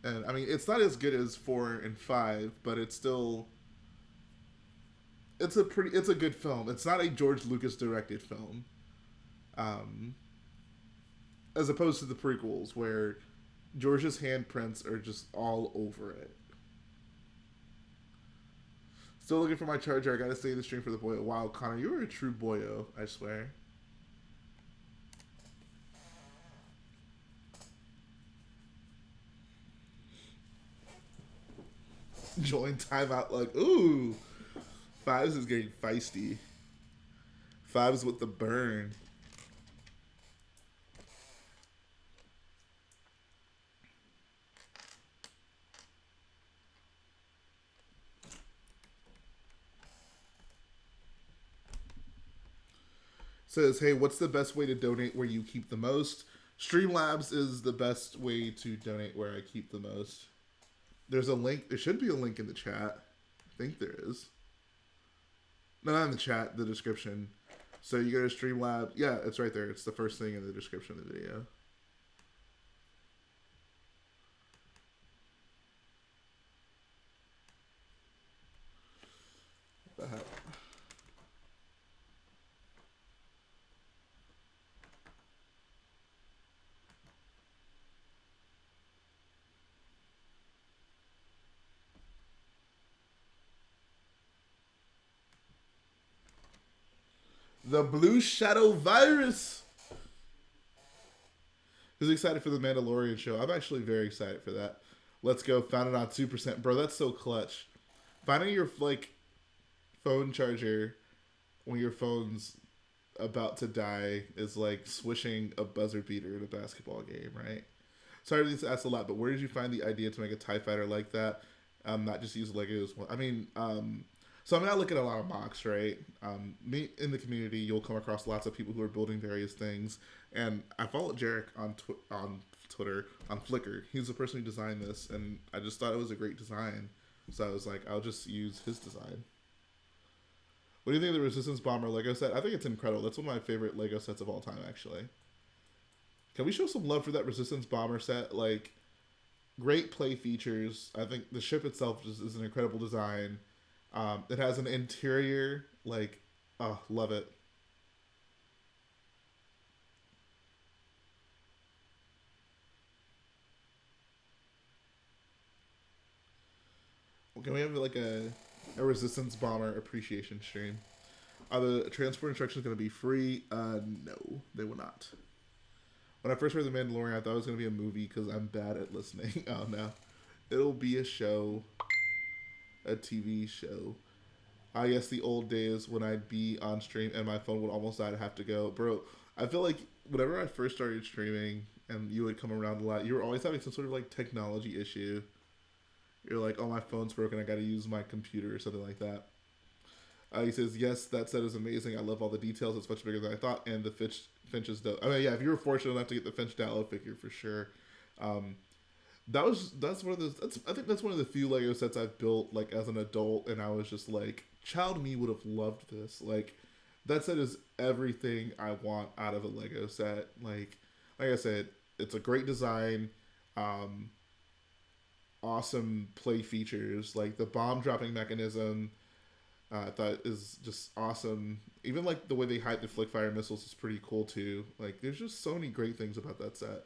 and I mean, it's not as good as 4 and 5, but it's still it's a good film. It's not a George Lucas directed film, as opposed to the prequels where George's handprints are just all over it. Still looking for my charger. I gotta stay in the stream for the BOYO. Wow, Connor, you are a true BOYO, I swear. Join timeout like, ooh. Fives is getting feisty. Fives with the burn. Says, hey, what's the best way to donate where you keep the most? Streamlabs is the best way to donate where I keep the most. There's a link. There should be a link in the chat. I think there is. No, not in the chat, the description. So you go to Streamlabs. Yeah, it's right there. It's the first thing in the description of the video. What the heck? The Blue Shadow Virus. Who's excited for the Mandalorian show? I'm actually very excited for that. Let's go. Found it on 2%. Bro, that's so clutch. Finding your, like, phone charger when your phone's about to die is like swishing a buzzer beater in a basketball game, right? Sorry to ask a lot, but where did you find the idea to make a TIE fighter like that? Not just use Legos. I mean, so I'm not looking at a lot of MOCs, right? Me in the community, you'll come across lots of people who are building various things, and I followed Jarek on Twitter, on Flickr. He's the person who designed this, and I just thought it was a great design, so I was like, I'll just use his design. What do you think of the Resistance Bomber Lego set? I think it's incredible. That's one of my favorite Lego sets of all time, actually. Can we show some love for that Resistance Bomber set? Like, great play features. I think the ship itself is an incredible design. It has an interior, like, love it. Well, can we have, like, a Resistance Bomber appreciation stream? Are the transport instructions going to be free? No, they will not. When I first heard The Mandalorian, I thought it was going to be a movie because I'm bad at listening. Oh, no. It'll be a show. A TV show. Yes, the old days when I'd be on stream and my phone would almost die. I'd have to go. Bro, I feel like whenever I first started streaming and you would come around a lot, you were always having some sort of, like, technology issue. You're like, oh, my phone's broken. I got to use my computer or something like that. He says, yes, that set is amazing. I love all the details. It's much bigger than I thought. And the Finch is dope. I mean, yeah, if you were fortunate enough to get the Finch Dallo figure, for sure. That's one of the, I think that's one of the few Lego sets I've built, like, as an adult. And I was just like, child me would have loved this. Like, that set is everything I want out of a Lego set. Like I said, it's a great design. Awesome play features, like the bomb dropping mechanism, I thought is just awesome. Even like the way they hide the flick fire missiles is pretty cool too. Like there's just so many great things about that set.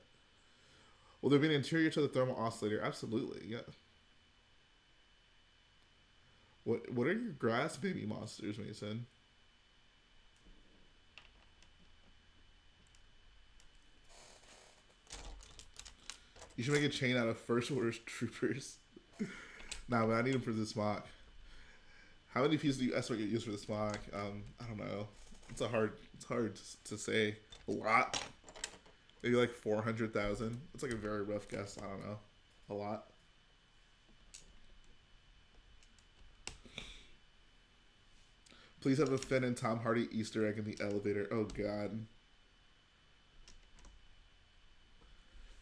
Will there be an interior to the thermal oscillator? Absolutely, yeah. What are your grass baby monsters, Mason? You should make a chain out of first order troopers. Nah, but I need them for this mock. How many pieces do you estimate get used for this mock? I don't know. It's hard to say. A lot. Maybe like 400,000. It's like a very rough guess. I don't know. A lot. Please have a Finn and Tom Hardy Easter egg in the elevator. Oh god.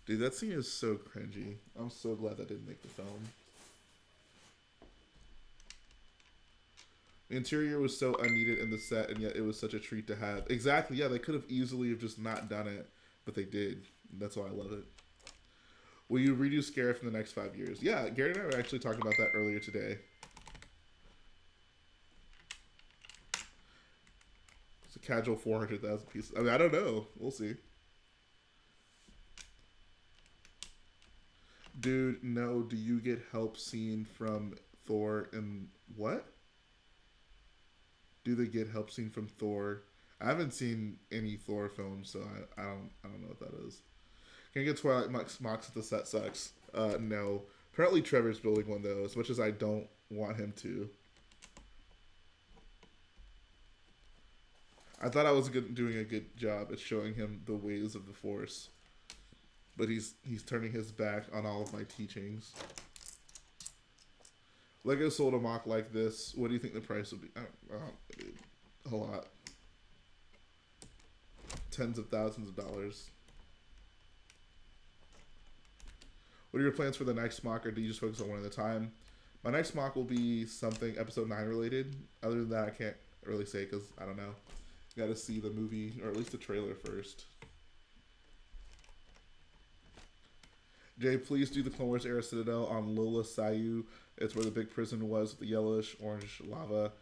Dude, that scene is so cringy. I'm so glad that didn't make the film. The interior was so unneeded in the set, and yet it was such a treat to have. Exactly, yeah, they could have easily have just not done it, but they did. That's why I love it. Will you redo Scarif in the next 5 years? Yeah, Garrett and I were actually talking about that earlier today. It's a casual 400,000 pieces. I mean, I don't know. We'll see. Dude, no, do you get help scene from Thor and what? Do they get help scene from Thor? I haven't seen any Thor films, so I don't know what that is. Can you get Twilight Mox at the set sucks? No. Apparently Trevor's building one though, as much as I don't want him to. I thought I was doing a good job at showing him the ways of the Force. But he's turning his back on all of my teachings. Lego sold a mock like this. What do you think the price would be? A lot. Tens of thousands of dollars. What are your plans for the next mock, or do you just focus on one at a time? My next mock will be something episode 9 related. Other than that, I can't really say because I don't know. Got to see the movie, or at least the trailer first. Jay, please do the Clone Wars era Citadel on Lola Sayu. It's where the big prison was with the yellowish orange lava.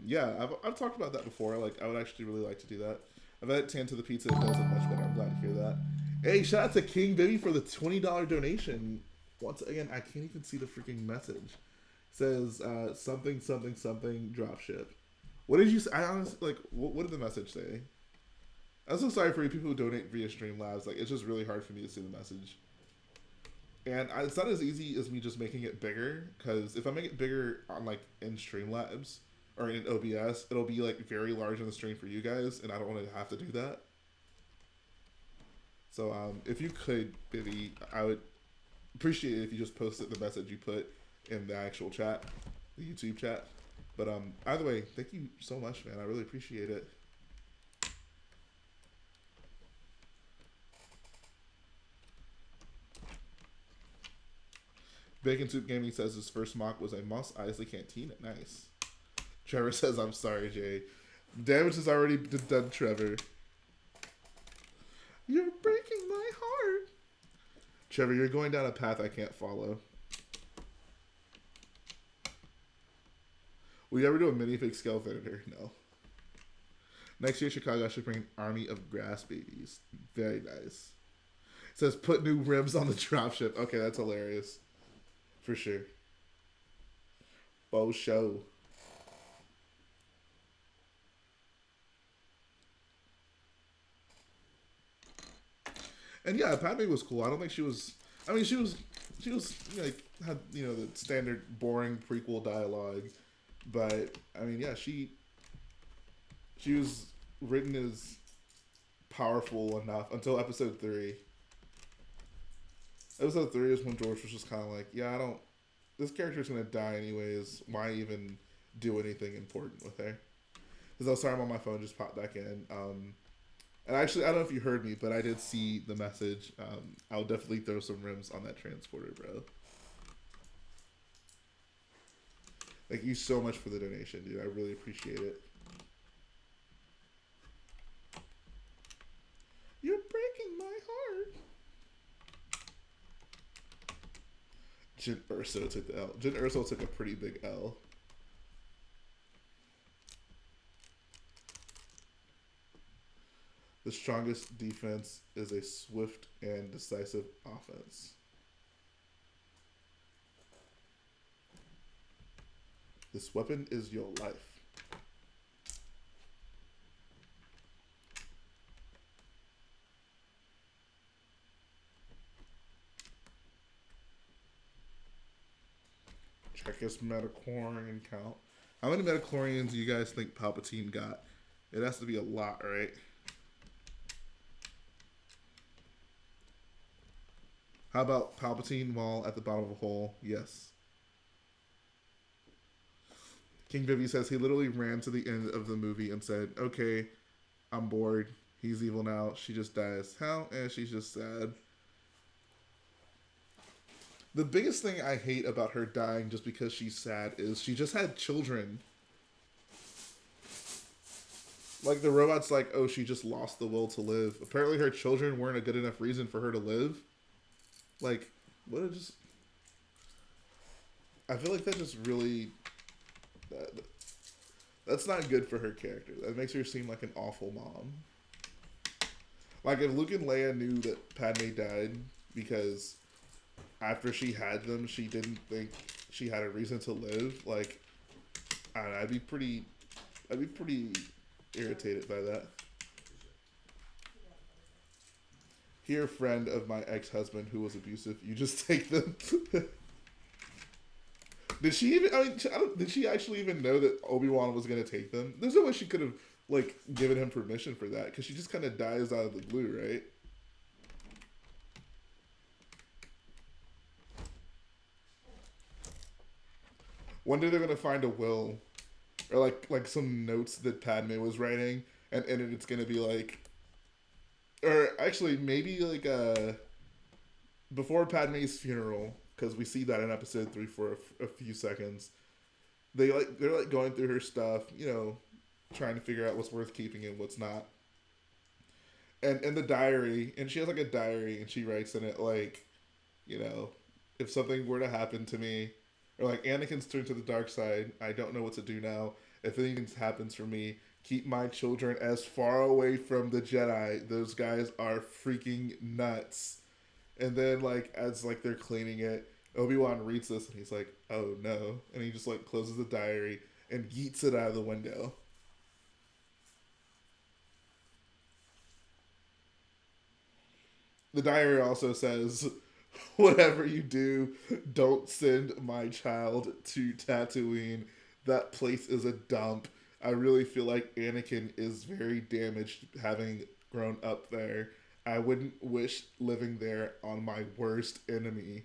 Yeah, I've talked about that before. Like, I would actually really like to do that. I've had Tan to the Pizza. It does it much better. I'm glad to hear that. Hey, shout out to King Bibby for the $20 donation. Once again, I can't even see the freaking message. It says something dropship. What did you say? I honestly, like, what did the message say? I'm so sorry for you people who donate via Streamlabs. Like, it's just really hard for me to see the message. And it's not as easy as me just making it bigger, because if I make it bigger on like in Streamlabs or in OBS, it'll be like very large on the stream for you guys, and I don't want to have to do that. So if you could, Bibby, I would appreciate it if you just posted the message you put in the actual chat, the YouTube chat. But either way, thank you so much, man. I really appreciate it. Bacon Soup Gaming says his first mock was a Moss Eisley Cantina. Nice. Trevor says, I'm sorry, Jay. Damage is already done, Trevor. You're breaking my heart. Trevor, you're going down a path I can't follow. Will you ever do a minifig scale editor? No. Next year, Chicago should bring an army of grass babies. Very nice. It says, put new rims on the dropship. Okay, that's hilarious. For sure. Bo show. And yeah, Padme was cool. I don't think she was. I mean, she was like had the standard boring prequel dialogue, but I mean, yeah, she was written as powerful enough until episode 3. Episode 3 is when George was just kind of like, yeah, this character's going to die anyways. Why even do anything important with her? Because I was sorry, I'm on my phone, just popped back in. And actually, I don't know if you heard me, but I did see the message. I'll definitely throw some rims on that transporter, bro. Thank you so much for the donation, dude. I really appreciate it. You're breaking my heart. Jin Urso took the L. Jin Urso took a pretty big L. The strongest defense is a swift and decisive offense. This weapon is your life. Check his metachlorian count. How many metachlorians do you guys think Palpatine got? It has to be a lot, right? How about Palpatine while at the bottom of a hole? Yes. King Bibby says he literally ran to the end of the movie and said, okay, I'm bored. He's evil now. She just dies. How? And she's just sad. The biggest thing I hate about her dying just because she's sad is she just had children. Like, the robot's like, oh, she just lost the will to live. Apparently her children weren't a good enough reason for her to live. Like, what a just... I feel like that just really... That's not good for her character. That makes her seem like an awful mom. Like, if Luke and Leia knew that Padme died because after she had them, she didn't think she had a reason to live, like, I don't know, I'd be pretty irritated by that. Here, friend of my ex-husband who was abusive, you just take them. Did she even, did she actually even know that Obi-Wan was going to take them? There's no way she could have, like, given him permission for that, because she just kind of dies out of the blue, right? One day they're going to find a will, or, like some notes that Padme was writing, and in it it's going to be, like, or actually, maybe, like, before Padme's funeral, because we see that in episode 3 for a few seconds. They're like going through her stuff, you know, trying to figure out what's worth keeping and what's not. And in the diary, and she has like a diary, and she writes in it like, you know, if something were to happen to me, or like Anakin's turned to the dark side, I don't know what to do now. If anything happens for me, keep my children as far away from the Jedi. Those guys are freaking nuts. And then, like, as, like, they're cleaning it, Obi-Wan reads this, and he's like, oh, no. And he just, like, closes the diary and yeets it out of the window. The diary also says, whatever you do, don't send my child to Tatooine. That place is a dump. I really feel like Anakin is very damaged having grown up there. I wouldn't wish living there on my worst enemy.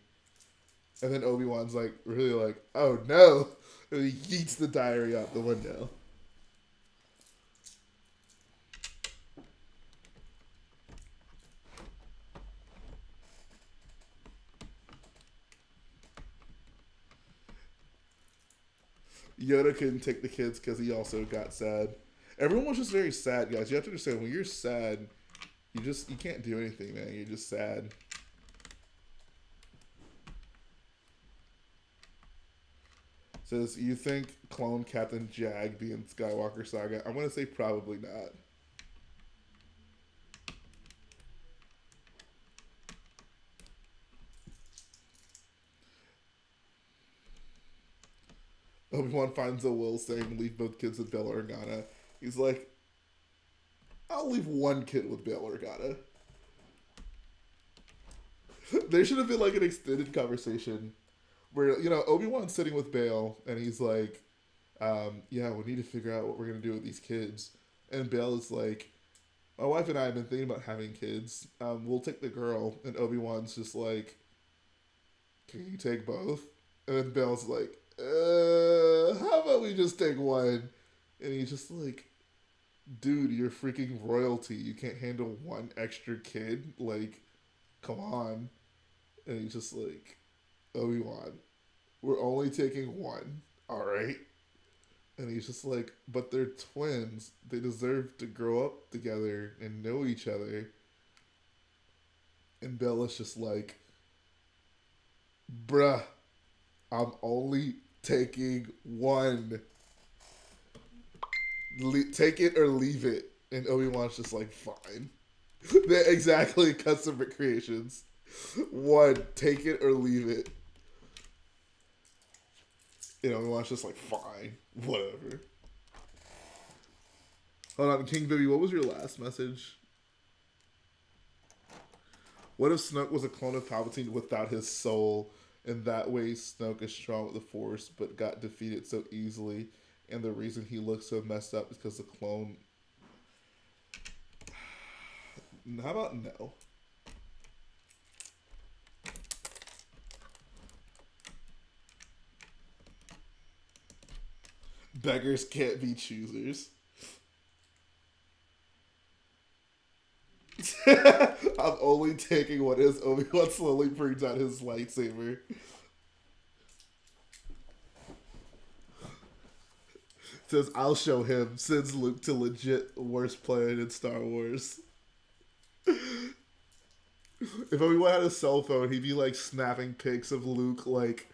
And then Obi-Wan's like, really like, oh no! And he yeets the diary out the window. Yoda couldn't take the kids because he also got sad. Everyone was just very sad, guys. You have to understand, when you're sad, you can't do anything, man. You're just sad. Says, you think clone Captain Jag be in Skywalker Saga? I'm going to say probably not. Obi-Wan finds a will saying leave both kids with Bail Organa. He's like, I'll leave one kid with Bail Organa. There should have been like an extended conversation where, you know, Obi-Wan's sitting with Bail and he's like, yeah, we need to figure out what we're going to do with these kids. And Bail is like, my wife and I have been thinking about having kids. We'll take the girl. And Obi-Wan's just like, can you take both? And then Bail's like, how about we just take one? And he's just like, dude, you're freaking royalty. You can't handle one extra kid. Like, come on. And he's just like, Obi-Wan, we're only taking one, alright? And he's just like, but they're twins. They deserve to grow up together and know each other. And Bella's just like, bruh, I'm only taking one. Take it or leave it. And Obi-Wan's just like, fine. Exactly, custom creations. One, take it or leave it. And Obi-Wan's just like, fine, whatever. Hold on, King Bibby, what was your last message? What if Snoke was a clone of Palpatine without his soul? And that way Snoke is strong with the Force, but got defeated so easily. And the reason he looks so messed up is because the clone... How about no? Beggars can't be choosers. I'm only taking what is Obi-Wan slowly brings out his lightsaber. Says, I'll show him. Sends Luke to legit worst player in Star Wars. If Obi-Wan had a cell phone, he'd be like snapping pics of Luke like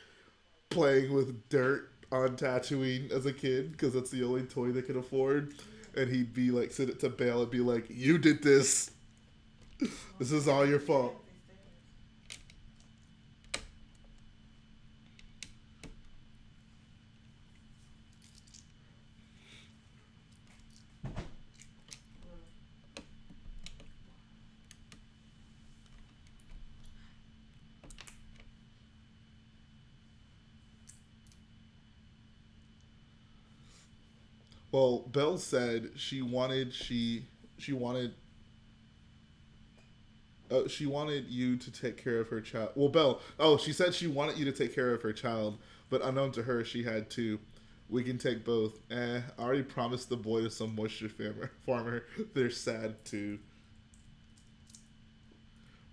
playing with dirt on Tatooine as a kid because that's the only toy they could afford. And he'd be like, send it to Bail and be like, you did this. This is all your fault. Well, Belle said she wanted you to take care of her child. Well, Belle, she said she wanted you to take care of her child, but unknown to her, she had two. We can take both. I already promised the boy to some moisture farmer. They're sad too.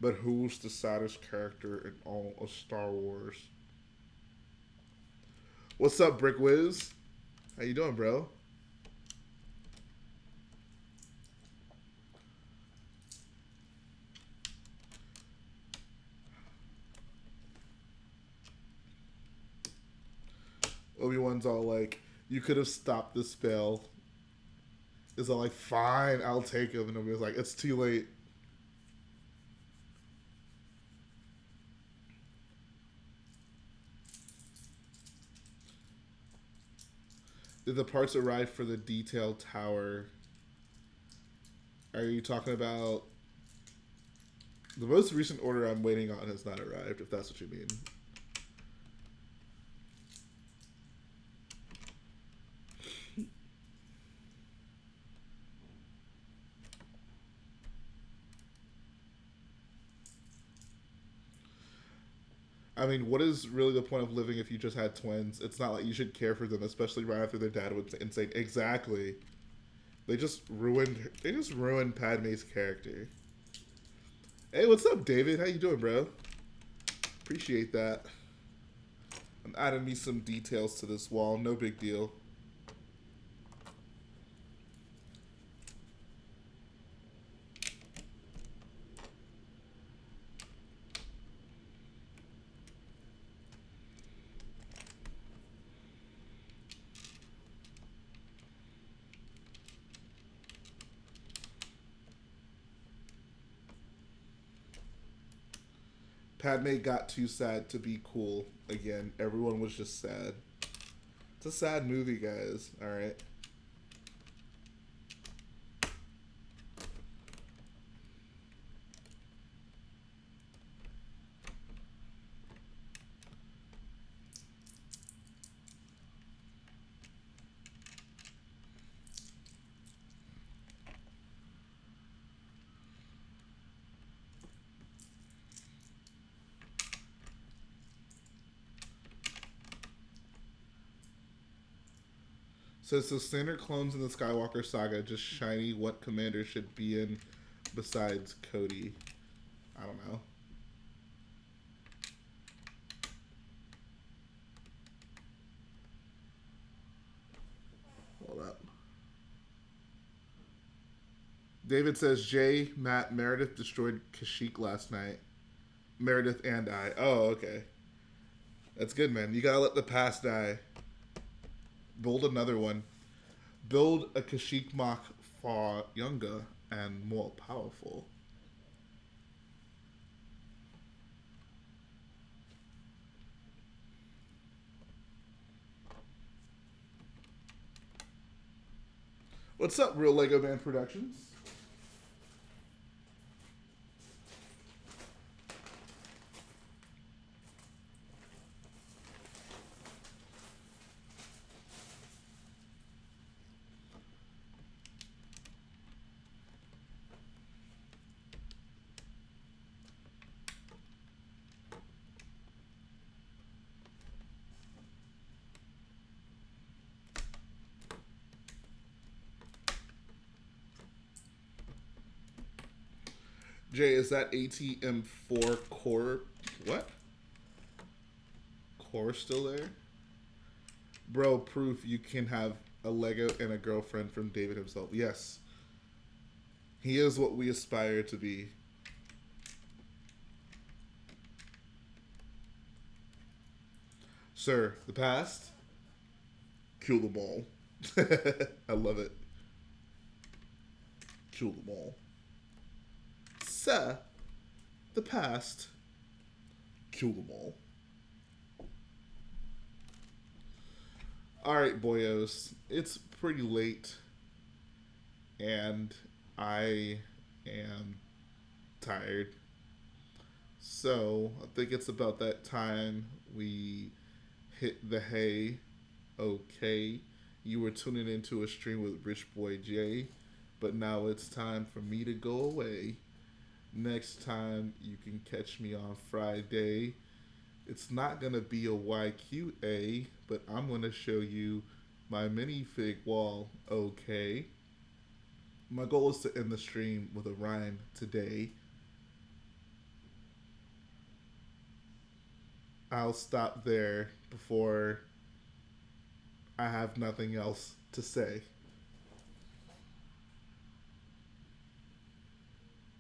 But who's the saddest character in all of Star Wars? What's up, Brick Wiz? How you doing, bro? Obi-Wan's all like, you could have stopped the spell. It's all like, fine, I'll take him. And Obi-Wan's like, it's too late. Did the parts arrive for the detail tower? Are you talking about... The most recent order I'm waiting on has not arrived, if that's what you mean. I mean, what is really the point of living if you just had twins? It's not like you should care for them, especially right after their dad was insane. Exactly. They just ruined Padme's character. Hey, what's up, David? How you doing, bro? Appreciate that. I'm adding me some details to this wall. No big deal. Padme got too sad to be cool again. Everyone was just sad. It's a sad movie, guys. All right. Says the standard clones in the Skywalker saga just shiny. What commander should be in besides Cody? I don't know. Hold up. David says Matt Meredith destroyed Kashyyyk last night. Meredith and I. Oh, okay. That's good, man. You gotta let the past die. Build another one. Build a Kashyyyk MOC far younger and more powerful. What's up, Real Lego Man Productions? Jay, is that ATM4 core? What? Core still there? Bro, proof you can have a Lego and a girlfriend from David himself. Yes. He is what we aspire to be. Sir, the past, kill them all. I love it. Kill them all. Sir, the past, kill them all. Alright, boyos. It's pretty late. And I am tired. So, I think it's about that time we hit the hay. Okay. You were tuning into a stream with Rich Boy J. But now it's time for me to go away. Next time you can catch me on Friday. It's not going to be a YQA, but I'm going to show you my minifig wall, okay? My goal is to end the stream with a rhyme today. I'll stop there before I have nothing else to say.